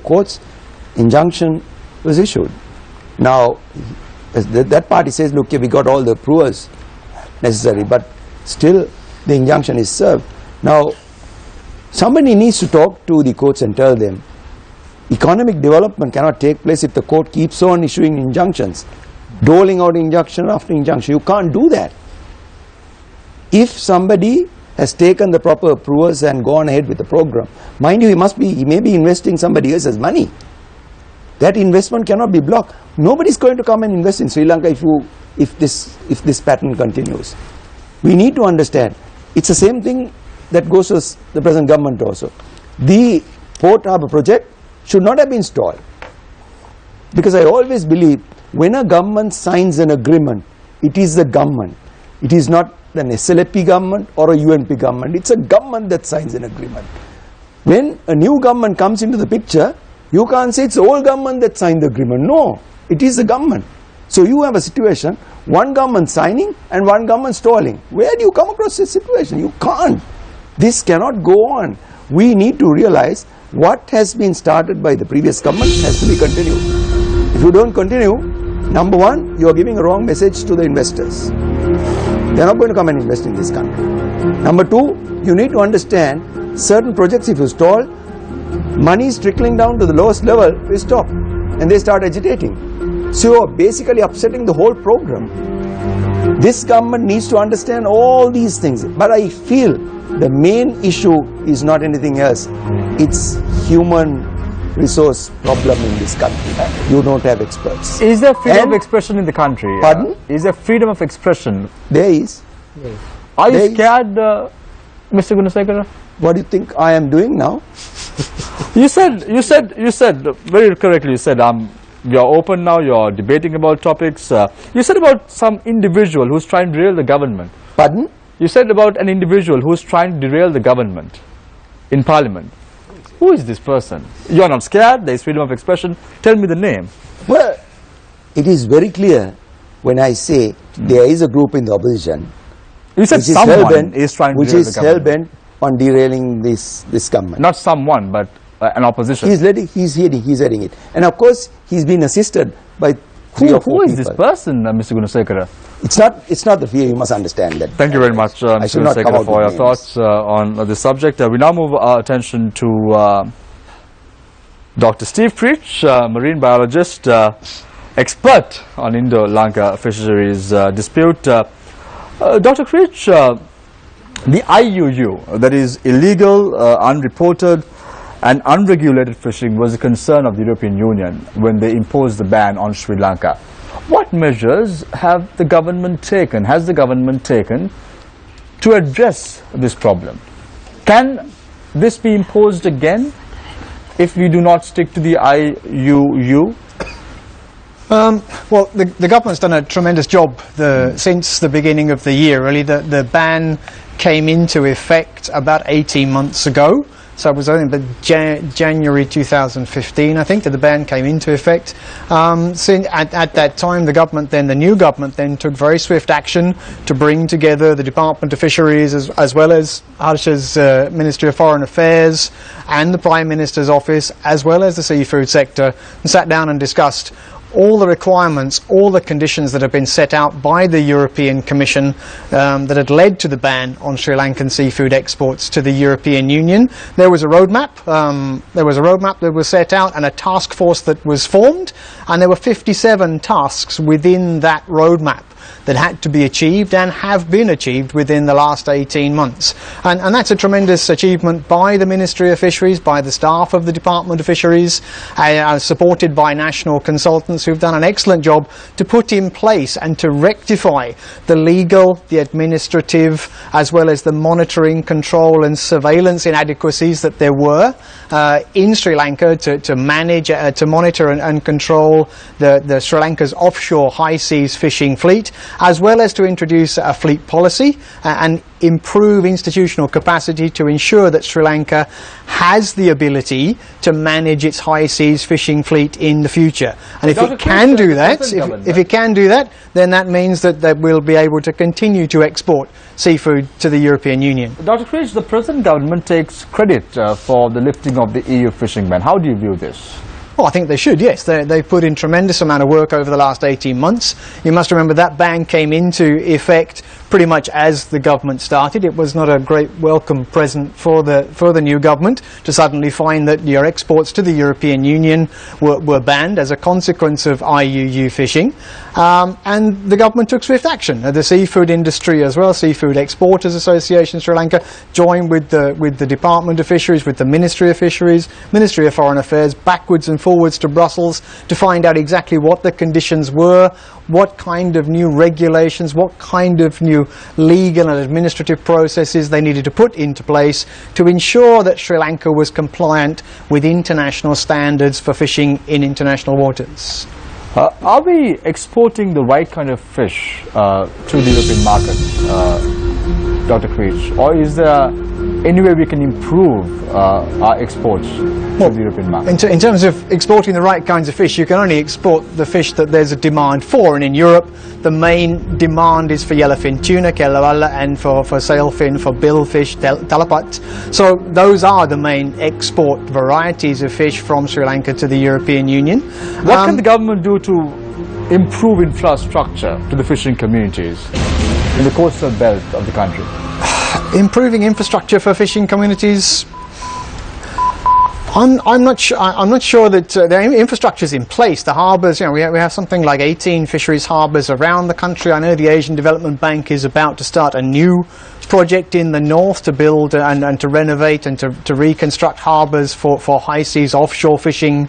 courts, injunction was issued. Now that party says, look, we got all the proofs necessary, but still the injunction is served. Now somebody needs to talk to the courts and tell them economic development cannot take place if the court keeps on issuing injunctions, doling out injunction after injunction. You can't do that. If somebody has taken the proper approvals and gone ahead with the program, mind you, he may be investing somebody else's money. That investment cannot be blocked. Nobody is going to come and invest in Sri Lanka if this pattern continues. We need to understand, it's the same thing that goes to the present government also. The Port Harbour project should not have been stalled, because I always believe when a government signs an agreement, it is the government. It is not an SLP government or a UNP government. It's a government that signs an agreement. When a new government comes into the picture, you can't say it's the old government that signed the agreement. No, it is the government. So you have a situation, one government signing and one government stalling. Where do you come across this situation? You can't. This cannot go on. We need to realize what has been started by the previous government has to be continued. If you don't continue, number one, you are giving a wrong message to the investors. They are not going to come and invest in this country. Number two, you need to understand certain projects, if you stall, money is trickling down to the lowest level, we stop and they start agitating. So you are basically upsetting the whole program. This government needs to understand all these things, but I feel the main issue is not anything else. It's human resource problem in this country. You don't have experts. Is there freedom of expression in the country? Pardon? Is there freedom of expression? There is. Are you scared, Mr. Gunasekara? What do you think I am doing now? You said very correctly. You said you're open now. You're debating about topics. You said about some individual who's trying to derail the government. Pardon? You said about an individual who's trying to derail the government in Parliament. Who is this person? You're not scared. There is freedom of expression. Tell me the name. Well, it is very clear when I say there is a group in the opposition. You said someone is trying to derail the government. Which is hell-bent on derailing this government. Not someone, but an opposition. He's heading it. And of course, he's been assisted by three or four people. Who is this person, Mr. Gunasekara? It's not the fear, you must understand that. Thank you very much, Mr. Gunasekara, for your thoughts on this subject. We now move our attention to Dr. Steve Creech, marine biologist, expert on Indo-Lanka fisheries dispute. Dr. Creech, the IUU, that is illegal, unreported and unregulated fishing, was a concern of the European Union when they imposed the ban on Sri Lanka. What measures have the government taken, has the government taken to address this problem? Can this be imposed again if we do not stick to the IUU? Well, the government's done a tremendous job since the beginning of the year. Really, the ban came into effect about 18 months ago. So it was only January 2015, I think, that the ban came into effect. At that time, the new government then took very swift action to bring together the Department of Fisheries as well as Harsha's Ministry of Foreign Affairs and the Prime Minister's office, as well as the seafood sector, and sat down and discussed all the requirements, all the conditions that have been set out by the European Commission that had led to the ban on Sri Lankan seafood exports to the European Union. There was a roadmap. That was set out and a task force that was formed, and there were 57 tasks within that roadmap that had to be achieved and have been achieved within the last 18 months. And that's a tremendous achievement by the Ministry of Fisheries, by the staff of the Department of Fisheries, supported by national consultants who've done an excellent job to put in place and to rectify the legal, the administrative, as well as the monitoring, control and surveillance inadequacies that there were in Sri Lanka to manage, to monitor and control the Sri Lanka's offshore high seas fishing fleet, as well as to introduce a fleet policy and improve institutional capacity to ensure that Sri Lanka has the ability to manage its high seas fishing fleet in the future. And if it can do that, if it can do that, then that means that we'll be able to continue to export seafood to the European Union. Dr. Creech, the present government takes credit for the lifting of the EU fishing ban. How do you view this? Well, I think they should, yes. They've put in tremendous amount of work over the last 18 months. You must remember that ban came into effect pretty much as the government started. It was not a great welcome present for the new government to suddenly find that your exports to the European Union were banned as a consequence of IUU fishing. And the government took swift action. The seafood industry as well, Seafood Exporters Association Sri Lanka, joined with the Department of Fisheries, with the Ministry of Fisheries, Ministry of Foreign Affairs, backwards and forwards to Brussels to find out exactly what the conditions were, what kind of new regulations, what kind of new legal and administrative processes they needed to put into place to ensure that Sri Lanka was compliant with international standards for fishing in international waters. Are we exporting the right kind of fish to the European market, Dr. Creech, or is there any way we can improve our exports to the European market? In terms of exporting the right kinds of fish, you can only export the fish that there's a demand for, and in Europe the main demand is for yellowfin tuna, kelawala, and for sailfin, for billfish, talapat. So those are the main export varieties of fish from Sri Lanka to the European Union. What can the government do to improve infrastructure to the fishing communities in the coastal belt of the country? Improving infrastructure for fishing communities, I'm not sure that the infrastructure is in place. The harbours, we have something like 18 fisheries harbours around the country. I know the Asian Development Bank is about to start a new project in the north to build and to renovate and to reconstruct harbours for high seas offshore fishing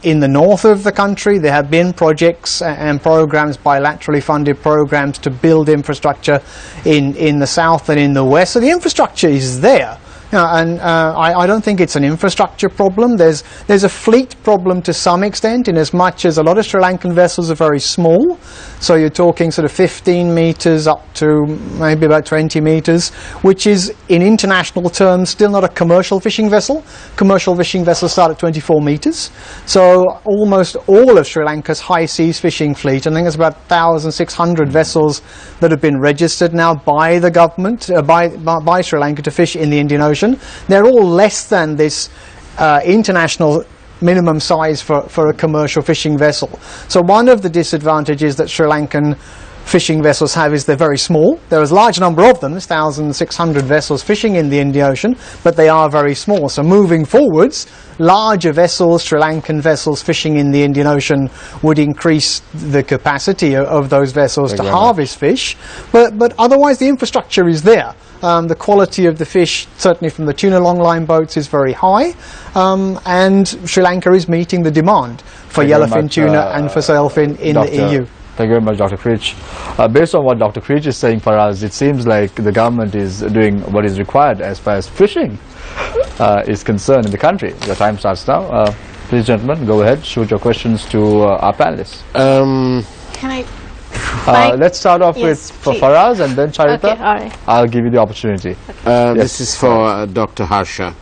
in the north of the country. There have been projects and programs, bilaterally funded programs, to build infrastructure in the south and in the west. So the infrastructure is there. I don't think it's an infrastructure problem. There's a fleet problem to some extent, in as much as a lot of Sri Lankan vessels are very small. So you're talking sort of 15 metres up to maybe about 20 metres, which is in international terms still not a commercial fishing vessel. Commercial fishing vessels start at 24 metres. So almost all of Sri Lanka's high seas fishing fleet, I think it's about 1,600 vessels that have been registered now by the government, by Sri Lanka to fish in the Indian Ocean. They're all less than this international minimum size for a commercial fishing vessel. So one of the disadvantages that Sri Lankan fishing vessels have is they're very small. There is a large number of them, there's 1,600 vessels fishing in the Indian Ocean, but they are very small. So moving forwards, larger vessels, Sri Lankan vessels fishing in the Indian Ocean, would increase the capacity of those vessels to harvest fish. But otherwise the infrastructure is there. The quality of the fish, certainly from the tuna longline boats, is very high, and Sri Lanka is meeting the demand for yellowfin tuna and for sailfin in the EU. Thank you very much, Dr. Creech. Based on what Dr. Creech is saying for us, it seems like the government is doing what is required as far as fishing is concerned in the country. Your time starts now. Please, gentlemen, go ahead, shoot your questions to our panelists. Can I? Let's start off with Faraz and then Charita. Okay, all right. I'll give you the opportunity. This is for Dr. Harsha.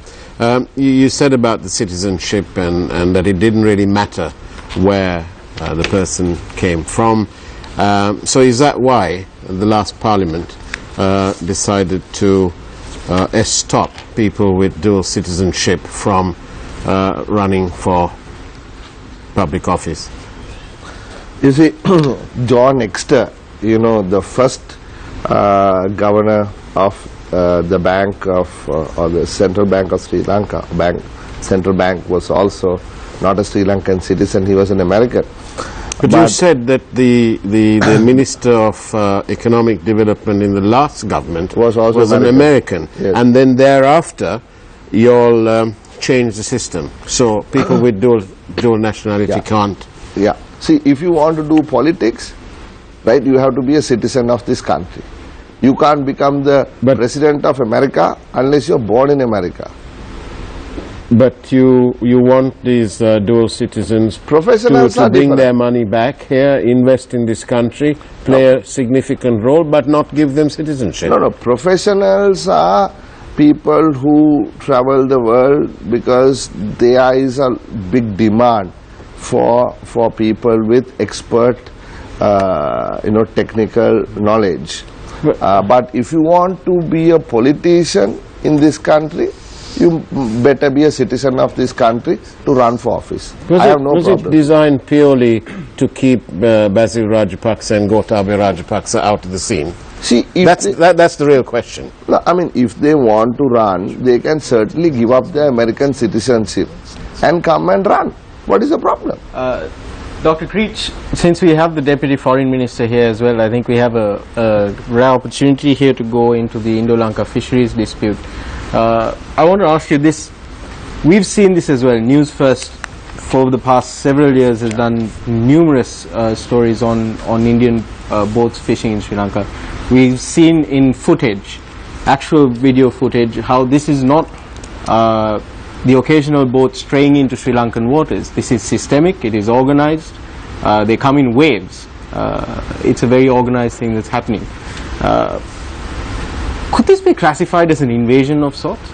You said about the citizenship and that it didn't really matter where the person came from. So is that why the last parliament decided to stop people with dual citizenship from running for public office? You see, John Exter, the first governor of the bank of, or the Central Bank of Sri Lanka, Central Bank, was also not a Sri Lankan citizen, he was an American. But you said that the Minister of Economic Development in the last government was an American. Yes. And then thereafter you all changed the system. So people with dual nationality can't. Yeah. See, if you want to do politics, right, you have to be a citizen of this country. You can't become the president of America unless you're born in America. But you want these dual citizens to bring their money back here, invest in this country, play a significant role, but not give them citizenship. No, professionals are people who travel the world because there is a big demand for people with expert technical knowledge. But if you want to be a politician in this country, you better be a citizen of this country to run for office. Was it designed purely to keep Basil Rajapaksa and Gotabaya Rajapaksa out of the scene? See, that's the real question. No, I mean, if they want to run, they can certainly give up their American citizenship and come and run. What is the problem? Dr. Creech, since we have the Deputy Foreign Minister here as well, I think we have a rare opportunity here to go into the Indo-Lanka fisheries dispute. I want to ask you this. We've seen this as well. Newsfirst, for the past several years, has done numerous stories on Indian boats fishing in Sri Lanka. We've seen in footage, actual video footage, how this is not the occasional boat straying into Sri Lankan waters. This is systemic, it is organized, They come in waves. It's a very organized thing that's happening. Could this be classified as an invasion of sorts?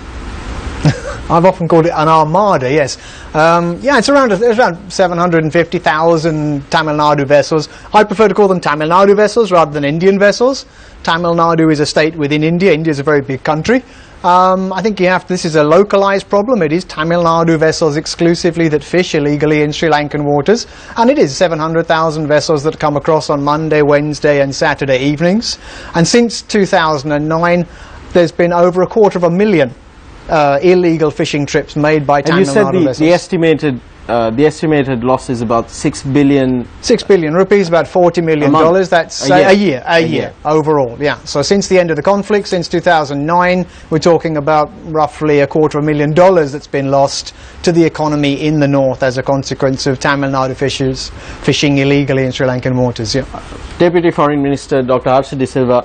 I've often called it an armada, yes. Yeah, it's around 750,000 Tamil Nadu vessels. I prefer to call them Tamil Nadu vessels rather than Indian vessels. Tamil Nadu is a state within India. India is a very big country. I think this is a localized problem. It is Tamil Nadu vessels exclusively that fish illegally in Sri Lankan waters, and it is 700,000 vessels that come across on Monday, Wednesday and Saturday evenings. And since 2009 there's been over 250,000 illegal fishing trips made by Tamil Nadu vessels. The estimated loss is about 6 billion. 6 billion rupees, about $40 million. That's a year overall. Yeah. So since the end of the conflict, since 2009, we're talking about roughly $250,000 that's been lost to the economy in the north as a consequence of Tamil Nadu fishers fishing illegally in Sri Lankan waters. Yeah. Deputy Foreign Minister Dr. Harsha De Silva,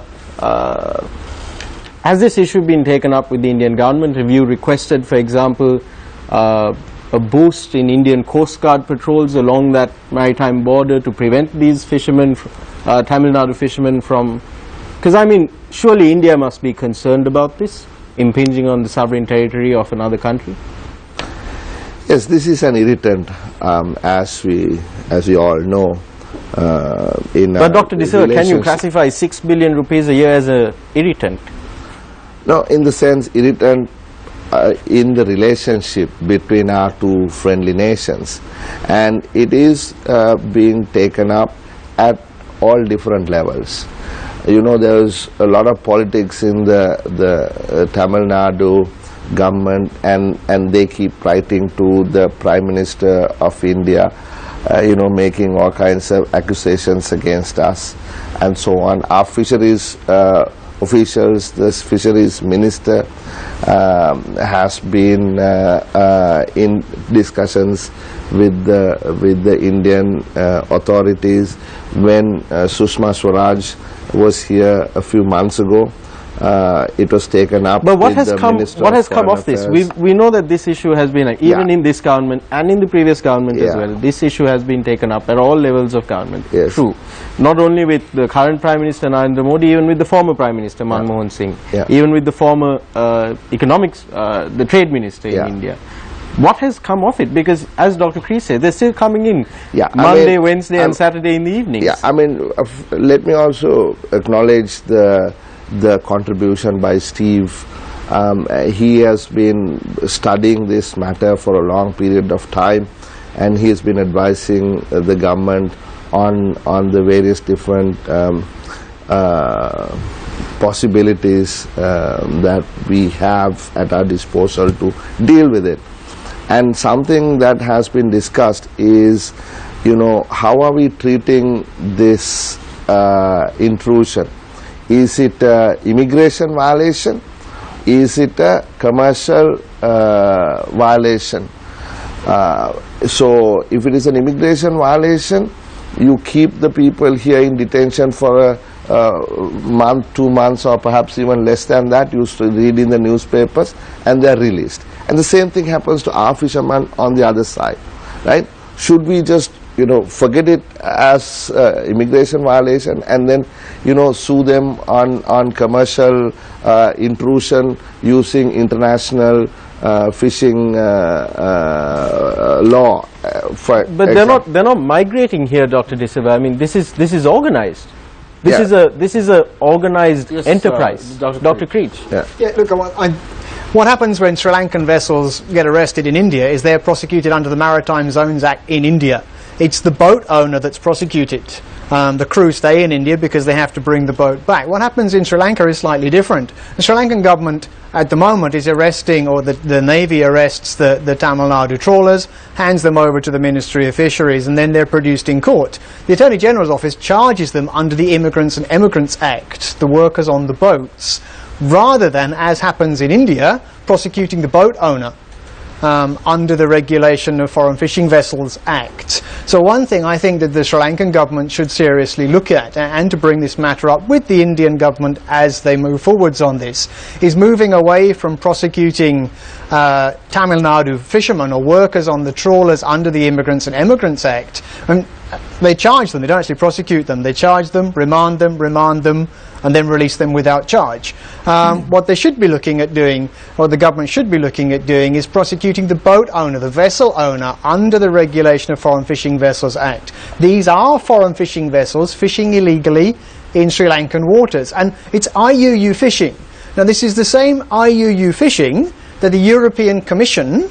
has this issue been taken up with the Indian government? Have you requested, for example, a boost in Indian Coast Guard patrols along that maritime border to prevent these fishermen, Tamil Nadu fishermen from... Because I mean, surely India must be concerned about this, impinging on the sovereign territory of another country? Yes, this is an irritant, as we all know. But Dr. De Silva, can you classify 6 billion rupees a year as an irritant? No, in the sense irritant in the relationship between our two friendly nations, and it is being taken up at all different levels. You know, there's a lot of politics in the Tamil Nadu government, and they keep writing to the Prime Minister of India, you know, making all kinds of accusations against us and so on. Our fisheries officials, this fisheries minister has been in discussions with the Indian authorities. When Sushma Swaraj was here a few months ago, it was taken up. But what with has the come? Minister What of has come Foreign of this? Affairs. We know that this issue has been even in this government and in the previous government as Yeah. well. This issue has been taken up at all levels of government. Yes. True, not only with the current Prime Minister Narendra Modi, even with the former Prime Minister Manmohan Singh, Yeah. even with the former the Trade Minister in Yeah. India. What has come of it? Because as Dr. Kreese said, they're still coming in Monday, Wednesday and Saturday in the evenings. Yeah, I mean, let me also acknowledge the contribution by Steve. He has been studying this matter for a long period of time, and he has been advising the government on the various different possibilities that we have at our disposal to deal with it. And something that has been discussed is, you know, how are we treating this intrusion? Is it an immigration violation? Is it a commercial violation? So if it is an immigration violation, you keep the people here in detention for a month, 2 months, or perhaps even less than that. You read in the newspapers and they are released. And the same thing happens to our fishermen on the other side, right? Should we just, you know, forget it as immigration violation and then, you know, sue them on commercial intrusion using international fishing law? But they're not migrating here, Dr. De Silva. I mean, this is organized. This is a organized enterprise. Dr. Kreech. Yeah, look, what happens when Sri Lankan vessels get arrested in India is they're prosecuted under the Maritime Zones Act in India. It's the boat owner that's prosecuted. The crew stay in India because they have to bring the boat back. What happens in Sri Lanka is slightly different. The Sri Lankan government at the moment is arresting, or the Navy arrests the Tamil Nadu trawlers, hands them over to the Ministry of Fisheries, and then they're produced in court. The Attorney General's office charges them under the Immigrants and Emigrants Act, the workers on the boats, rather than, as happens in India, prosecuting the boat owner under the Regulation of Foreign Fishing Vessels Act. So one thing I think that the Sri Lankan government should seriously look at, and to bring this matter up with the Indian government as they move forwards on this, is moving away from prosecuting Tamil Nadu fishermen or workers on the trawlers under the Immigrants and Emigrants Act. And they charge them. They don't actually prosecute them. They charge them, remand them, and then release them without charge. What they should be looking at doing, or the government should be looking at doing, is prosecuting the boat owner, the vessel owner, under the Regulation of Foreign Fishing Vessels Act. These are foreign fishing vessels fishing illegally in Sri Lankan waters, and it's IUU fishing. Now this is the same IUU fishing that the European Commission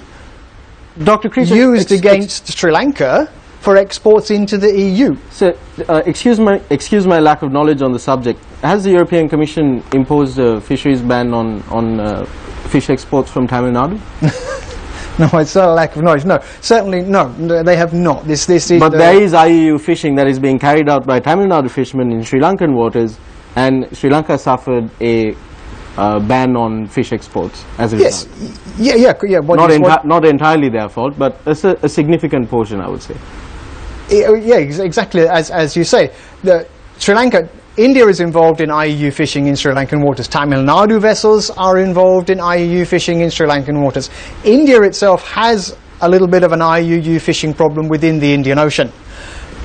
Dr. Creature, used against Sri Lanka for exports into the EU. So, excuse my lack of knowledge on the subject. Has the European Commission imposed a fisheries ban on fish exports from Tamil Nadu? No, it's not a lack of knowledge. No, certainly no. They have not. This is. But there is IUU fishing that is being carried out by Tamil Nadu fishermen in Sri Lankan waters, and Sri Lanka suffered a ban on fish exports as a result. Yes. Yeah. Not entirely their fault, but a significant portion, I would say. Yeah, exactly as you say. Sri Lanka, India is involved in IUU fishing in Sri Lankan waters. Tamil Nadu vessels are involved in IUU fishing in Sri Lankan waters. India itself has a little bit of an IUU fishing problem within the Indian Ocean.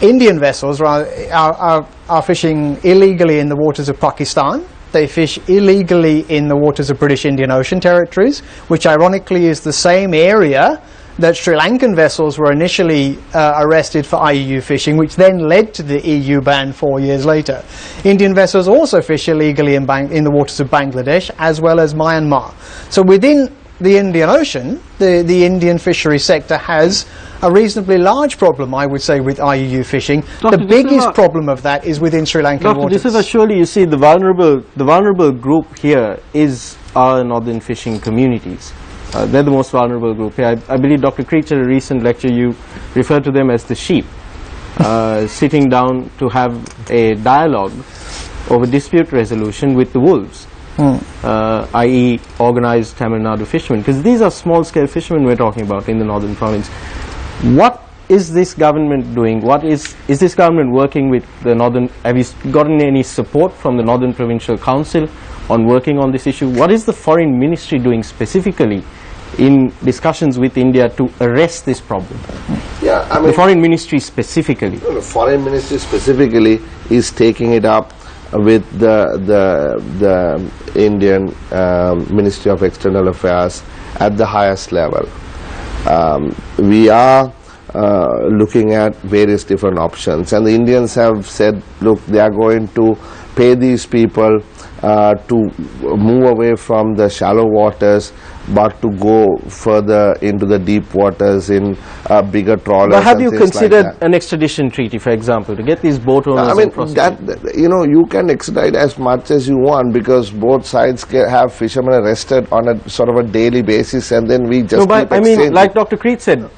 Indian vessels are fishing illegally in the waters of Pakistan. They fish illegally in the waters of British Indian Ocean territories, which ironically is the same area that Sri Lankan vessels were initially arrested for IUU fishing, which then led to the EU ban 4 years later. Indian vessels also fish illegally in the waters of Bangladesh as well as Myanmar. So within the Indian Ocean, the Indian fishery sector has a reasonably large problem, I would say, with IUU fishing. Dr. The biggest problem of that is within Sri Lankan waters. Dr. surely you see the vulnerable group here is our northern fishing communities. They're the most vulnerable group here. I believe, Dr. Creech, at a recent lecture, you referred to them as the sheep, sitting down to have a dialogue over dispute resolution with the wolves, i.e. organized Tamil Nadu fishermen, because these are small-scale fishermen we're talking about in the northern province. What is this government doing? Is this government working with the northern? Have you gotten any support from the Northern Provincial Council on working on this issue? What is the Foreign Ministry doing specifically in discussions with India to arrest this problem? Yeah, I mean, the Foreign Ministry specifically. The Foreign Ministry specifically is taking it up with the Indian Ministry of External Affairs at the highest level. We are looking at various different options, and the Indians have said, look, they are going to pay these people to move away from the shallow waters, but to go further into the deep waters in bigger trawlers. But have you considered like an extradition treaty, for example, to get these boat owners? I mean, you can extradite as much as you want, because both sides have fishermen arrested on a sort of a daily basis, and then we just keep exchanging. I mean, like Dr. Creech said,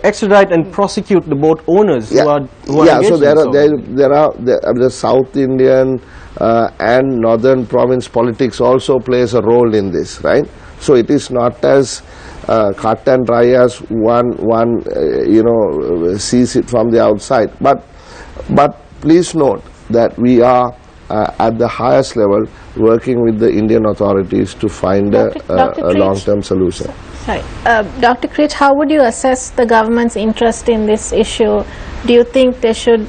extradite and prosecute the boat owners who are engaged so there in are the South Indian and Northern Province politics also plays a role in this, right? So it is not as cut and dry as one sees it from the outside. But please note that we are at the highest level working with the Indian authorities to find a long-term solution. Sorry, Dr. Creech, how would you assess the government's interest in this issue? Do you think they should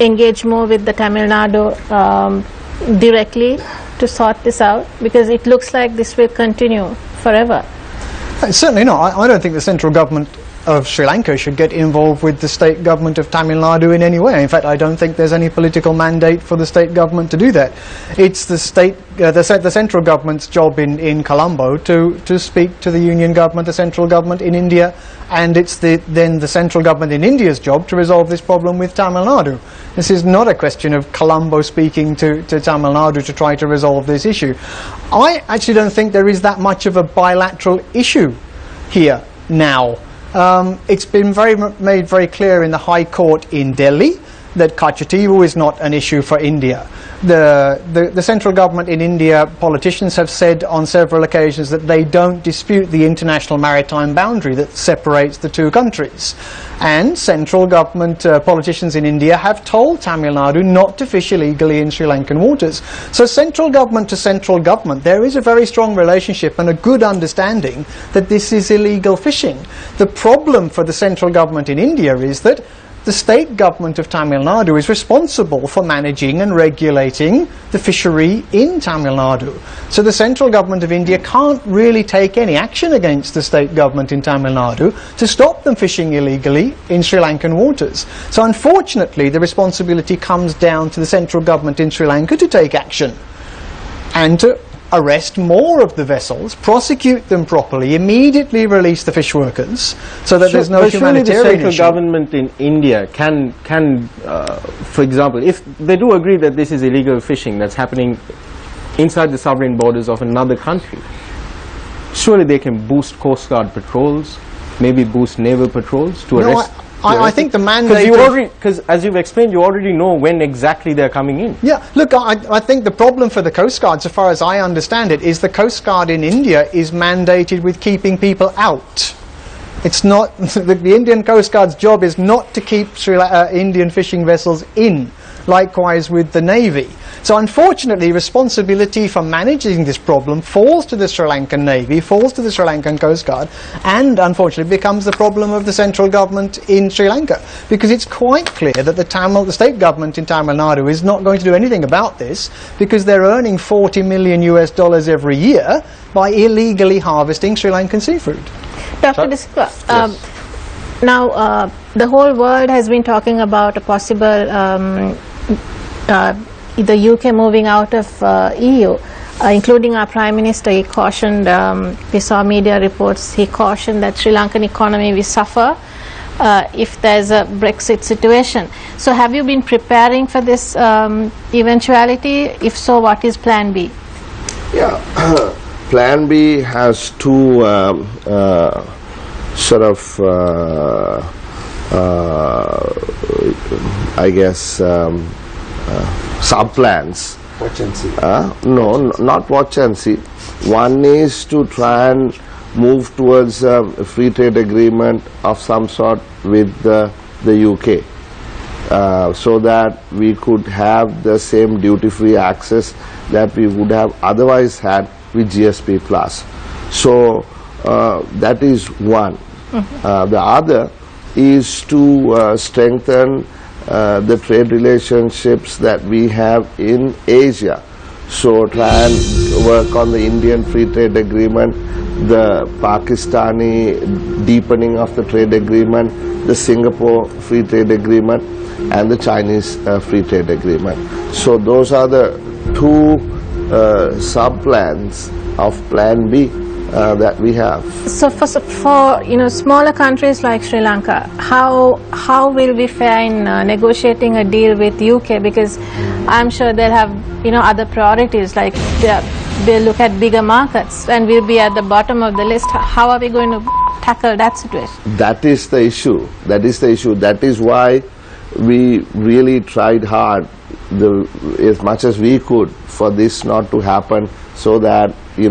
engage more with the Tamil Nadu directly to sort this out, because it looks like this will continue forever? Certainly not. I don't think the central government of Sri Lanka should get involved with the state government of Tamil Nadu in any way. In fact, I don't think there's any political mandate for the state government to do that. It's the central government's job in Colombo to speak to the union government, the central government in India, and it's then the central government in India's job to resolve this problem with Tamil Nadu. This is not a question of Colombo speaking to Tamil Nadu to try to resolve this issue. I actually don't think there is that much of a bilateral issue here now. It's been made very clear in the High Court in Delhi that Kachativu is not an issue for India. The central government in India, politicians have said on several occasions that they don't dispute the international maritime boundary that separates the two countries. And central government politicians in India have told Tamil Nadu not to fish illegally in Sri Lankan waters. So central government to central government, there is a very strong relationship and a good understanding that this is illegal fishing. The problem for the central government in India is that the state government of Tamil Nadu is responsible for managing and regulating the fishery in Tamil Nadu. So the central government of India can't really take any action against the state government in Tamil Nadu to stop them fishing illegally in Sri Lankan waters. So unfortunately, the responsibility comes down to the central government in Sri Lanka to take action and to arrest more of the vessels, prosecute them properly, immediately release the fish workers, so that there's no but surely humanitarian the central issue. government in India can for example, if they do agree that this is illegal fishing that's happening inside the sovereign borders of another country, surely they can boost Coast Guard patrols, maybe boost naval patrols to arrest. I think the mandate... Because as you've explained, you already know when exactly they're coming in. Yeah, look, I think the problem for the Coast Guard, so far as I understand it, is the Coast Guard in India is mandated with keeping people out. It's not... the Indian Coast Guard's job is not to keep Indian fishing vessels in. Likewise with the Navy. So unfortunately, responsibility for managing this problem falls to the Sri Lankan Navy, falls to the Sri Lankan Coast Guard, and unfortunately becomes the problem of the central government in Sri Lanka. Because it's quite clear that the state government in Tamil Nadu is not going to do anything about this, because they're earning $40 million every year by illegally harvesting Sri Lankan seafood. Dr. De Silva, now the whole world has been talking about a possible the UK moving out of EU, including our Prime Minister. He cautioned, we saw media reports, he cautioned that Sri Lankan economy will suffer if there's a Brexit situation. So have you been preparing for this eventuality? If so, what is Plan B? Yeah, Plan B has two sort of I guess sub-plans. Watch and see. No, not watch and see. One is to try and move towards a free trade agreement of some sort with the UK, so that we could have the same duty-free access that we would have otherwise had with GSP+. So that is one. The other is to strengthen the trade relationships that we have in Asia. So try and work on the Indian Free Trade Agreement, the Pakistani deepening of the trade agreement, the Singapore Free Trade Agreement, and the Chinese Free Trade Agreement. So those are the two sub-plans of Plan B that we have. So for smaller countries like Sri Lanka, how will we fare in negotiating a deal with UK? Because I'm sure they'll have other priorities, like they'll look at bigger markets, and we'll be at the bottom of the list. How are we going to tackle that situation? That is the issue. That is the issue. That is why we really tried hard, as much as we could, for this not to happen, so that we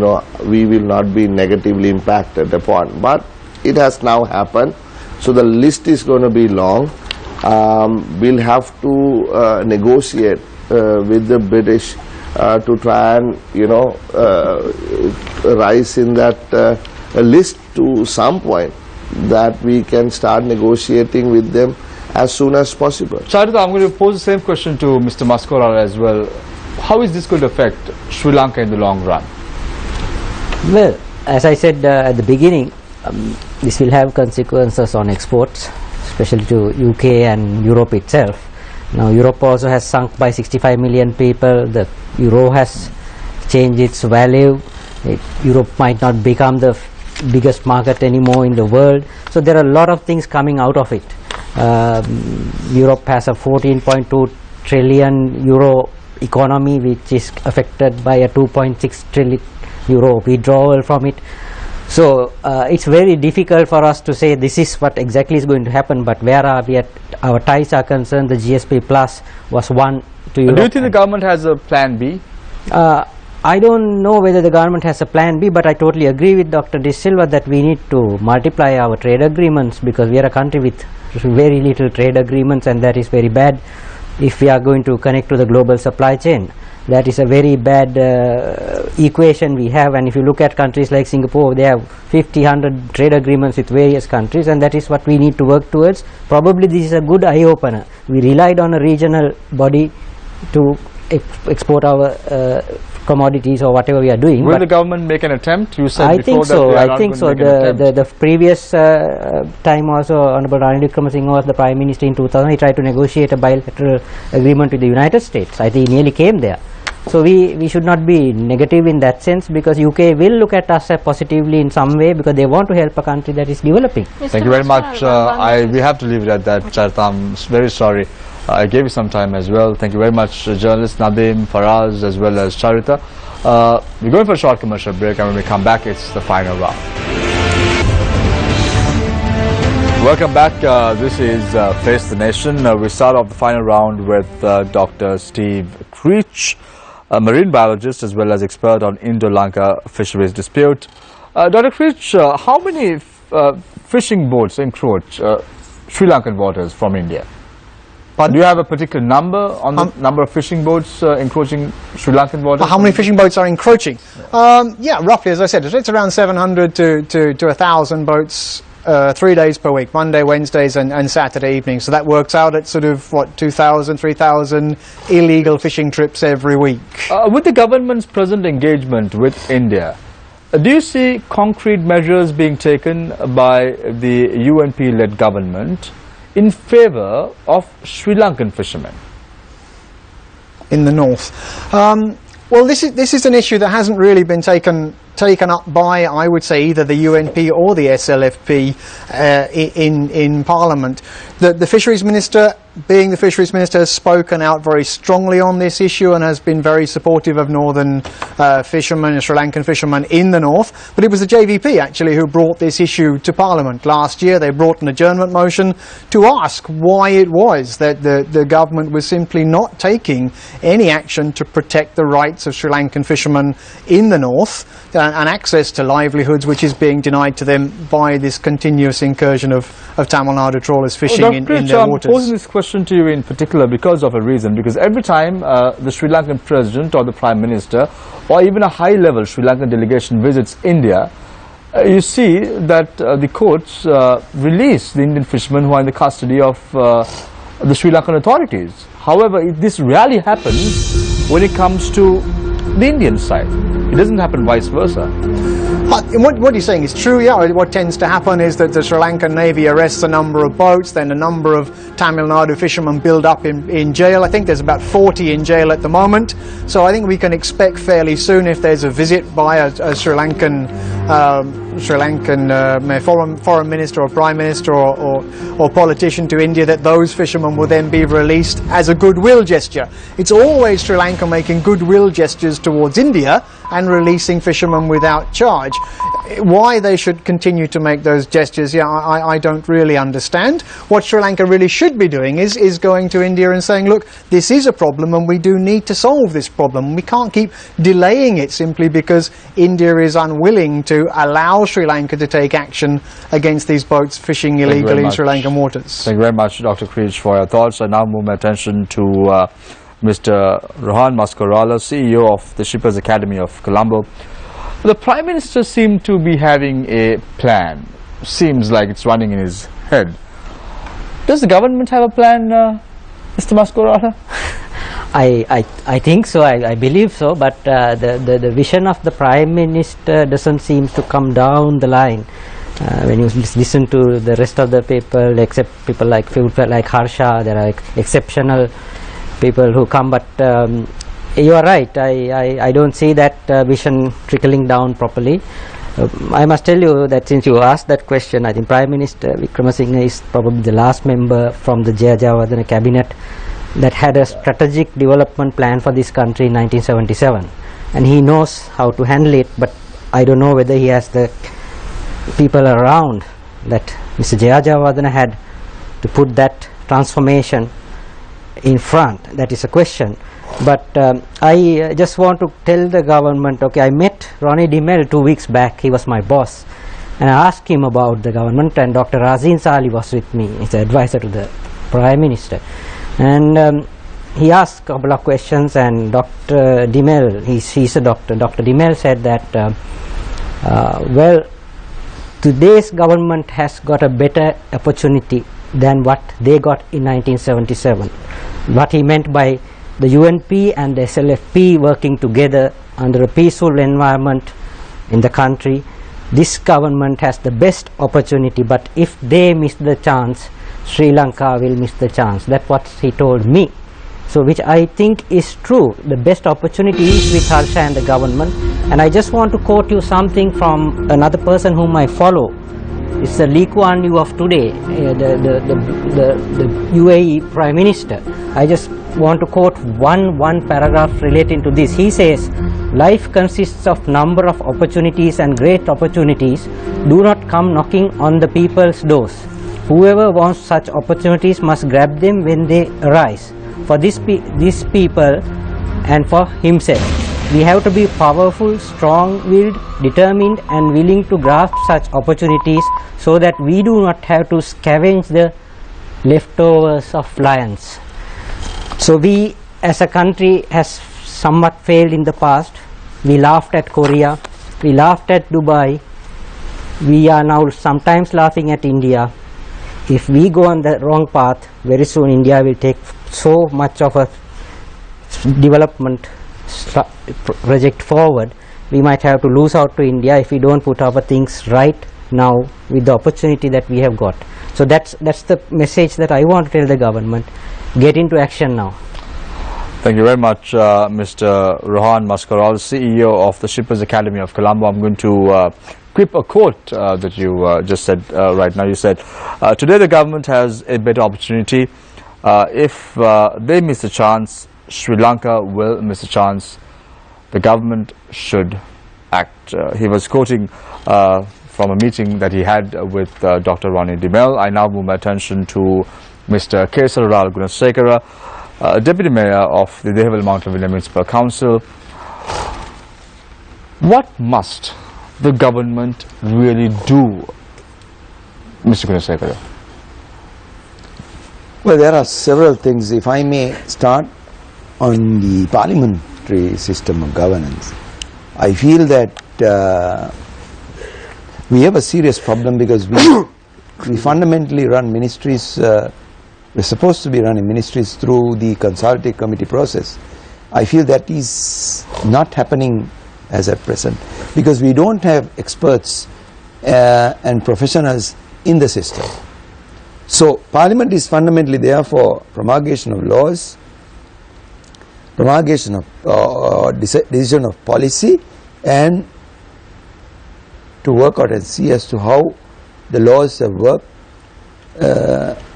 will not be negatively impacted upon. But it has now happened, so the list is going to be long. We'll have to negotiate with the British to try and rise in that list to some point, that we can start negotiating with them as soon as possible. Charita, I'm going to pose the same question to Mr. Maskola as well. How is this going to affect Sri Lanka in the long run? Well, as I said at the beginning, this will have consequences on exports, especially to UK and Europe itself. Now Europe also has sunk by 65 million people. The euro has changed its value. Europe might not become the biggest market anymore in the world. So there are a lot of things coming out of it. Europe has a 14.2 trillion euro economy, which is affected by a 2.6 trillion euro withdrawal from it. So it's very difficult for us to say this is what exactly is going to happen, but where are we at our ties are concerned, the GSP Plus was one to Europe. Do you think the government has a Plan B? I don't know whether the government has a Plan B, but I totally agree with Dr. De Silva that we need to multiply our trade agreements, because we are a country with very little trade agreements, and that is very bad if we are going to connect to the global supply chain. That is a very bad equation we have, and if you look at countries like Singapore, they have 50, 100 trade agreements with various countries, and that is what we need to work towards. Probably this is a good eye-opener. We relied on a regional body to export our commodities or whatever we are doing. Will the government make an attempt? You said I before think so. that I think so. The previous time also, Honorable Ranil Wickremesinghe was the Prime Minister in 2000. He tried to negotiate a bilateral agreement with the United States. I think he nearly came there. So we should not be negative in that sense, because UK will look at us positively in some way, because they want to help a country that is developing. Thank you very much. We have to leave it at that, Charita. I'm very sorry. I gave you some time as well. Thank you very much, journalists Nadim, Faraz, as well as Charita. We're going for a short commercial break, and when we come back, it's the final round. Welcome back. This is Face the Nation. We start off the final round with Dr. Steve Creech, a marine biologist as well as expert on Indo-Lanka fisheries dispute. Dr. Creech, how many fishing boats encroach Sri Lankan waters from India? Pardon? Do you have a particular number on the number of fishing boats encroaching Sri Lankan waters? How many fishing boats are encroaching? Yeah, roughly, as I said, it's around 700 to 1,000 boats 3 days per week, Monday, Wednesdays and Saturday evenings. So that works out at sort of, what, 2,000, 3,000 illegal fishing trips every week. With the government's present engagement with India, do you see concrete measures being taken by the UNP-led government in favor of Sri Lankan fishermen? In the north. Well, this is an issue that hasn't really been taken up by, I would say, either the UNP or the SLFP in Parliament. The Fisheries Minister, being the Fisheries Minister, has spoken out very strongly on this issue and has been very supportive of northern fishermen, Sri Lankan fishermen in the north. But it was the JVP actually who brought this issue to Parliament last year. They brought an adjournment motion to ask why it was that the government was simply not taking any action to protect the rights of Sri Lankan fishermen in the north and access to livelihoods which is being denied to them by this continuous incursion of Tamil Nadu trawlers fishing in their waters. I'm posing this question to you in particular because of a reason, because every time the Sri Lankan President or the Prime Minister or even a high-level Sri Lankan delegation visits India, you see that the courts release the Indian fishermen who are in the custody of the Sri Lankan authorities. However, this rarely happens when it comes to the Indian side. It doesn't happen vice versa. What you're saying is true, yeah. What tends to happen is that the Sri Lankan Navy arrests a number of boats, then a number of Tamil Nadu fishermen build up in jail. I think there's about 40 in jail at the moment. So I think we can expect fairly soon, if there's a visit by a Sri Lankan foreign minister or prime minister or politician to India, that those fishermen will then be released as a goodwill gesture. It's always Sri Lanka making goodwill gestures towards India and releasing fishermen without charge. Why they should continue to make those gestures, yeah, I don't really understand. What Sri Lanka really should be doing is going to India and saying, look, this is a problem and we do need to solve this problem. We can't keep delaying it simply because India is unwilling to allow Sri Lanka to take action against these boats fishing illegally in Sri Lankan waters. Thank you very much, Dr. Creech, for your thoughts. I now move my attention to Mr. Rohan Maskorala, CEO of the Shippers Academy of Colombo. The Prime Minister seemed to be having a plan. Seems like it's running in his head. Does the government have a plan, Mr. Maskorala? I think so, I believe so, but the vision of the Prime Minister doesn't seem to come down the line. When you listen to the rest of the people, except people like Harsha, there are exceptional people who come, but you are right, I don't see that vision trickling down properly. I must tell you that since you asked that question, I think Prime Minister Wickremesinghe is probably the last member from the Jayajawardena cabinet that had a strategic development plan for this country in 1977, and he knows how to handle it, but I don't know whether he has the people around that Mr. Jayajawardena had to put that transformation in front. That is a question. But I just want to tell the government, okay, I met Ronnie DeMel 2 weeks back. He was my boss, and I asked him about the government, and Dr. Razin Sali was with me. He's the advisor to the Prime Minister, and he asked a couple of questions, and Dr. Dimel, he's a doctor. Dr. Dimel said that, well, today's government has got a better opportunity than what they got in 1977. What he meant by the UNP and the SLFP working together under a peaceful environment in the country, this government has the best opportunity, but if they miss the chance, Sri Lanka will miss the chance. That's what he told me. So which I think is true. The best opportunity is with Harsha and the government. And I just want to quote you something from another person whom I follow. It's the Lee Kuan Yew of today, the UAE Prime Minister. I just want to quote one paragraph relating to this. He says, life consists of number of opportunities, and great opportunities do not come knocking on the people's doors. Whoever wants such opportunities must grab them when they arise. For these people and for himself, we have to be powerful, strong-willed, determined and willing to grasp such opportunities so that we do not have to scavenge the leftovers of lions. So we as a country has somewhat failed in the past. We laughed at Korea, we laughed at Dubai, we are now sometimes laughing at India. If we go on the wrong path, very soon India will take so much of a development project forward, we might have to lose out to India if we don't put our things right now with the opportunity that we have got. So that's the message that I want to tell the government. Get into action now. Thank you very much, Mr. Rohan Mascaral, CEO of the Shippers Academy of Colombo. I'm going to quip a quote that you just said right now. You said, today the government has a better opportunity. If they miss a chance, Sri Lanka will miss a chance. The government should act. He was quoting from a meeting that he had with Dr. Ronnie Dimel. I now move my attention to Mr. Kesara Gunasekara, Deputy Mayor of the Dehavel Mount Lavinia Municipal Council. What must the government really do, Mr. Gunasekara? Well, there are several things. If I may start on the parliamentary system of governance, I feel that we have a serious problem because we fundamentally run ministries, we're supposed to be running ministries through the consultative committee process. I feel that is not happening as at present because we don't have experts and professionals in the system. So Parliament is fundamentally there for promulgation of laws, promulgation of decision of policy, and to work out and see as to how the laws have worked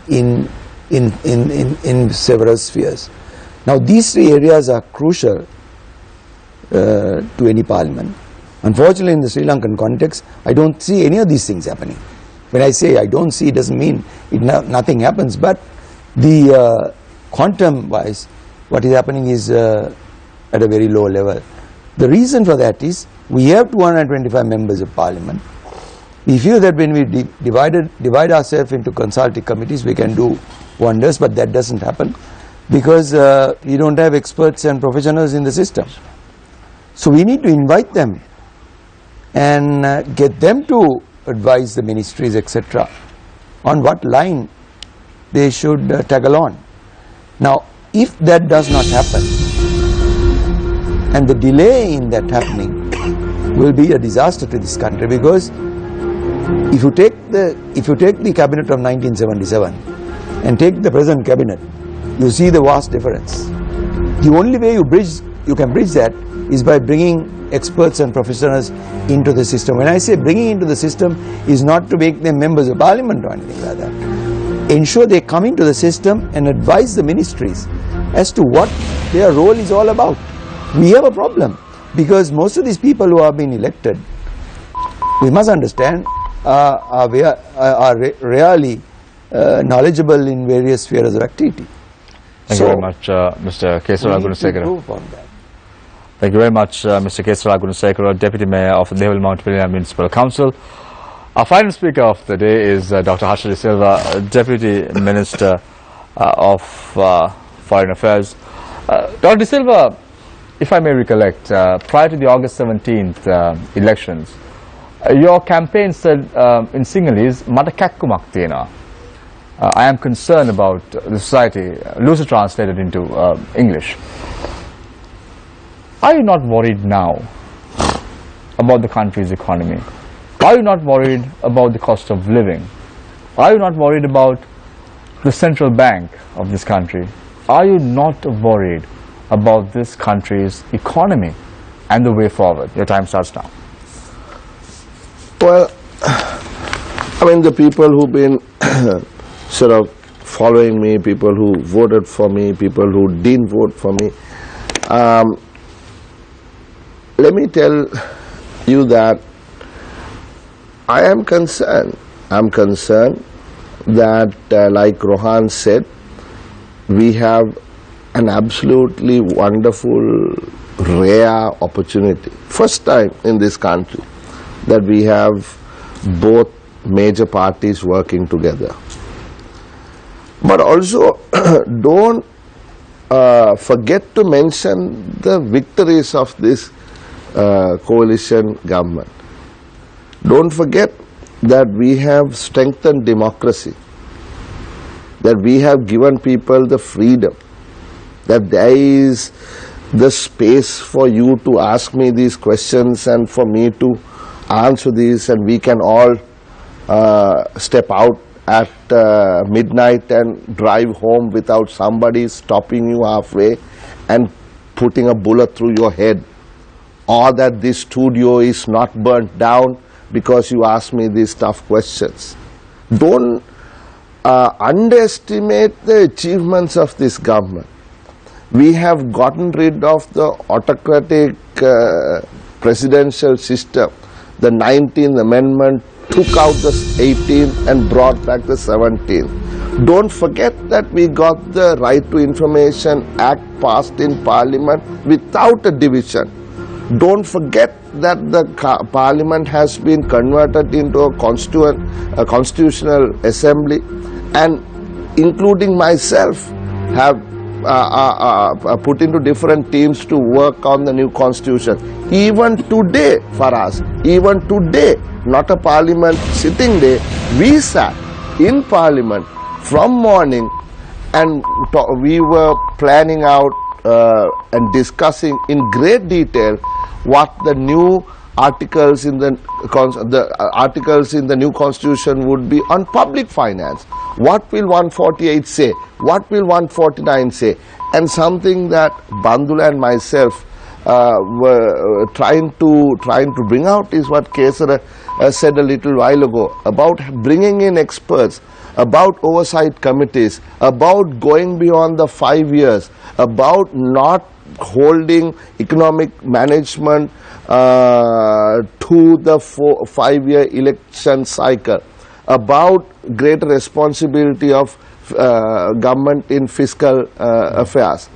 in several spheres. Now these three areas are crucial to any parliament. Unfortunately, in the Sri Lankan context, I don't see any of these things happening. When I say I don't see, it doesn't mean nothing happens, but the quantum wise what is happening is at a very low level. The reason for that is we have 225 members of parliament. We feel that when we divide ourselves into consultative committees, we can do wonders, but that doesn't happen because we don't have experts and professionals in the system. So we need to invite them and get them to advise the ministries, etc., on what line they should tackle on. Now, if that does not happen, and the delay in that happening will be a disaster to this country, because if you take the cabinet of 1977 and take the present cabinet, you see the vast difference. The only way you can bridge that is by bringing experts and professionals into the system. When I say bringing into the system, is not to make them members of parliament or anything like that. Ensure they come into the system and advise the ministries as to what their role is all about. We have a problem because most of these people who have been elected, we must understand, are really knowledgeable in various spheres of activity. Thank you very much, Mr. Kesara Gunasekara. Thank you very much, Mr. Kesara Gunasekara, Deputy Mayor of the Dehavel Mount Lavinia Municipal Council. Our final speaker of the day is Dr. Harsha De Silva, Deputy Minister of Foreign Affairs. Dr. De Silva, if I may recollect, prior to the August 17th elections, your campaign said in Sinhalese, "Mata kakkumak tiyenawa." I am concerned about the society, loosely translated into English. Are you not worried now about the country's economy? Are you not worried about the cost of living? Are you not worried about the central bank of this country? Are you not worried about this country's economy and the way forward? Your time starts now. Well, I mean, the people who've been sort of following me, people who voted for me, people who didn't vote for me, let me tell you that I am concerned. I'm concerned that, like Rohan said, we have an absolutely wonderful, rare opportunity. First time in this country that we have both major parties working together. But also, don't forget to mention the victories of this coalition government. Don't forget that we have strengthened democracy, that we have given people the freedom, that there is the space for you to ask me these questions and for me to answer these, and we can all step out at midnight and drive home without somebody stopping you halfway and putting a bullet through your head, or that this studio is not burnt down because you ask me these tough questions. Don't underestimate the achievements of this government. We have gotten rid of the autocratic presidential system. The 19th Amendment took out the 18th and brought back the 17th. Don't forget that we got the Right to Information Act passed in Parliament without a division. Don't forget that the Parliament has been converted into a constitutional assembly, and including myself have put into different teams to work on the new constitution. Even today, for us, even today, not a parliament sitting day, we sat in parliament from morning and we were planning out and discussing in great detail what the new articles in the articles in the new constitution would be on public finance. What will 148 say? What will 149 say? And something that Bandula and myself were trying to bring out is what Kesara said a little while ago about bringing in experts, about oversight committees, about going beyond the 5 years, about not holding economic management to the 5-year election cycle, about greater responsibility of government in fiscal affairs.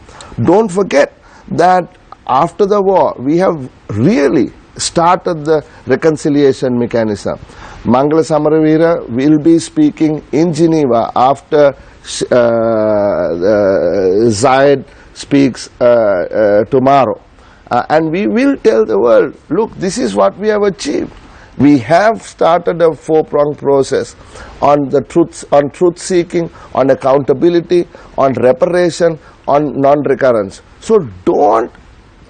Don't forget that after the war we have really started the reconciliation mechanism. Mangala Samaravira will be speaking in Geneva after Zayed speaks tomorrow. And we will tell the world, look, this is what we have achieved. We have started a four-pronged process on the truth seeking, on accountability, on reparation, on non-recurrence. So don't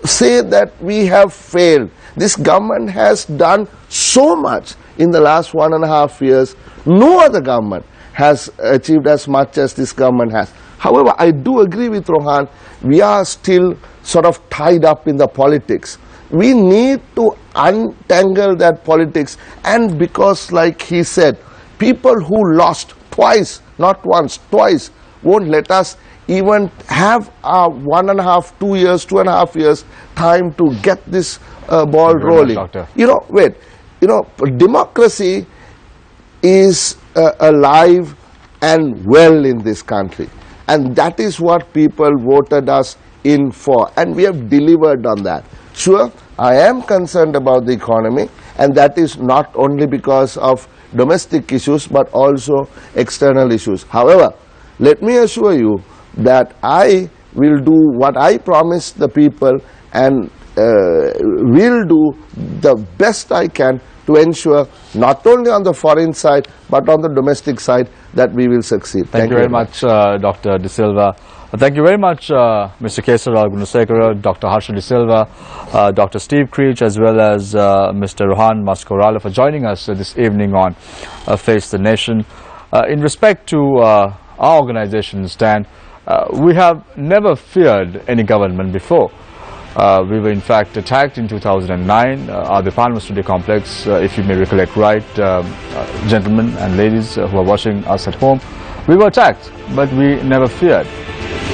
say that we have failed. This government has done so much in the last 1.5 years. No other government has achieved as much as this government has. However, I do agree with Rohan, we are still sort of tied up in the politics. We need to untangle that politics, and because, like he said, people who lost twice, not once, twice, won't let us even have 2.5 years time to get this ball rolling. Democracy is alive and well in this country, and that is what people voted us in for, and we have delivered on that. Sure, I am concerned about the economy, and that is not only because of domestic issues but also external issues. However, let me assure you that I will do what I promised the people, and will do the best I can to ensure not only on the foreign side but on the domestic side that we will succeed. Thank you very much, Dr. De Silva. Thank you very much, Mr. Kesara Gunasekara, Dr. Harsha De Silva, Dr. Steve Creech, as well as Mr. Rohan Mascorala for joining us this evening on Face the Nation. In respect to our organization's stand, we have never feared any government before. We were in fact attacked in 2009, the Parliament Studio Complex, if you may recollect right, gentlemen and ladies who are watching us at home. We were attacked, but we never feared,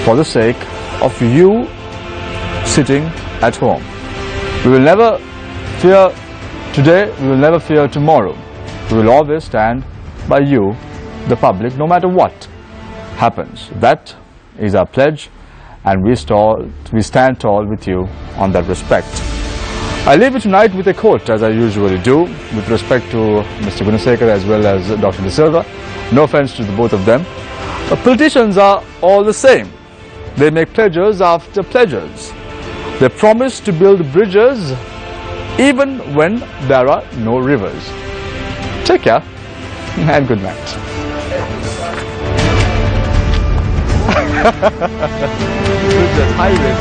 for the sake of you sitting at home. We will never fear today, we will never fear tomorrow. We will always stand by you, the public, no matter what happens. That is our pledge, and we stand tall with you on that respect. I leave you tonight with a quote, as I usually do, with respect to Mr. Gunasekara as well as Dr. De Silva. No offense to the both of them. Politicians are all the same. They make pledges after pledges. They promise to build bridges even when there are no rivers. Take care and good night. Highway.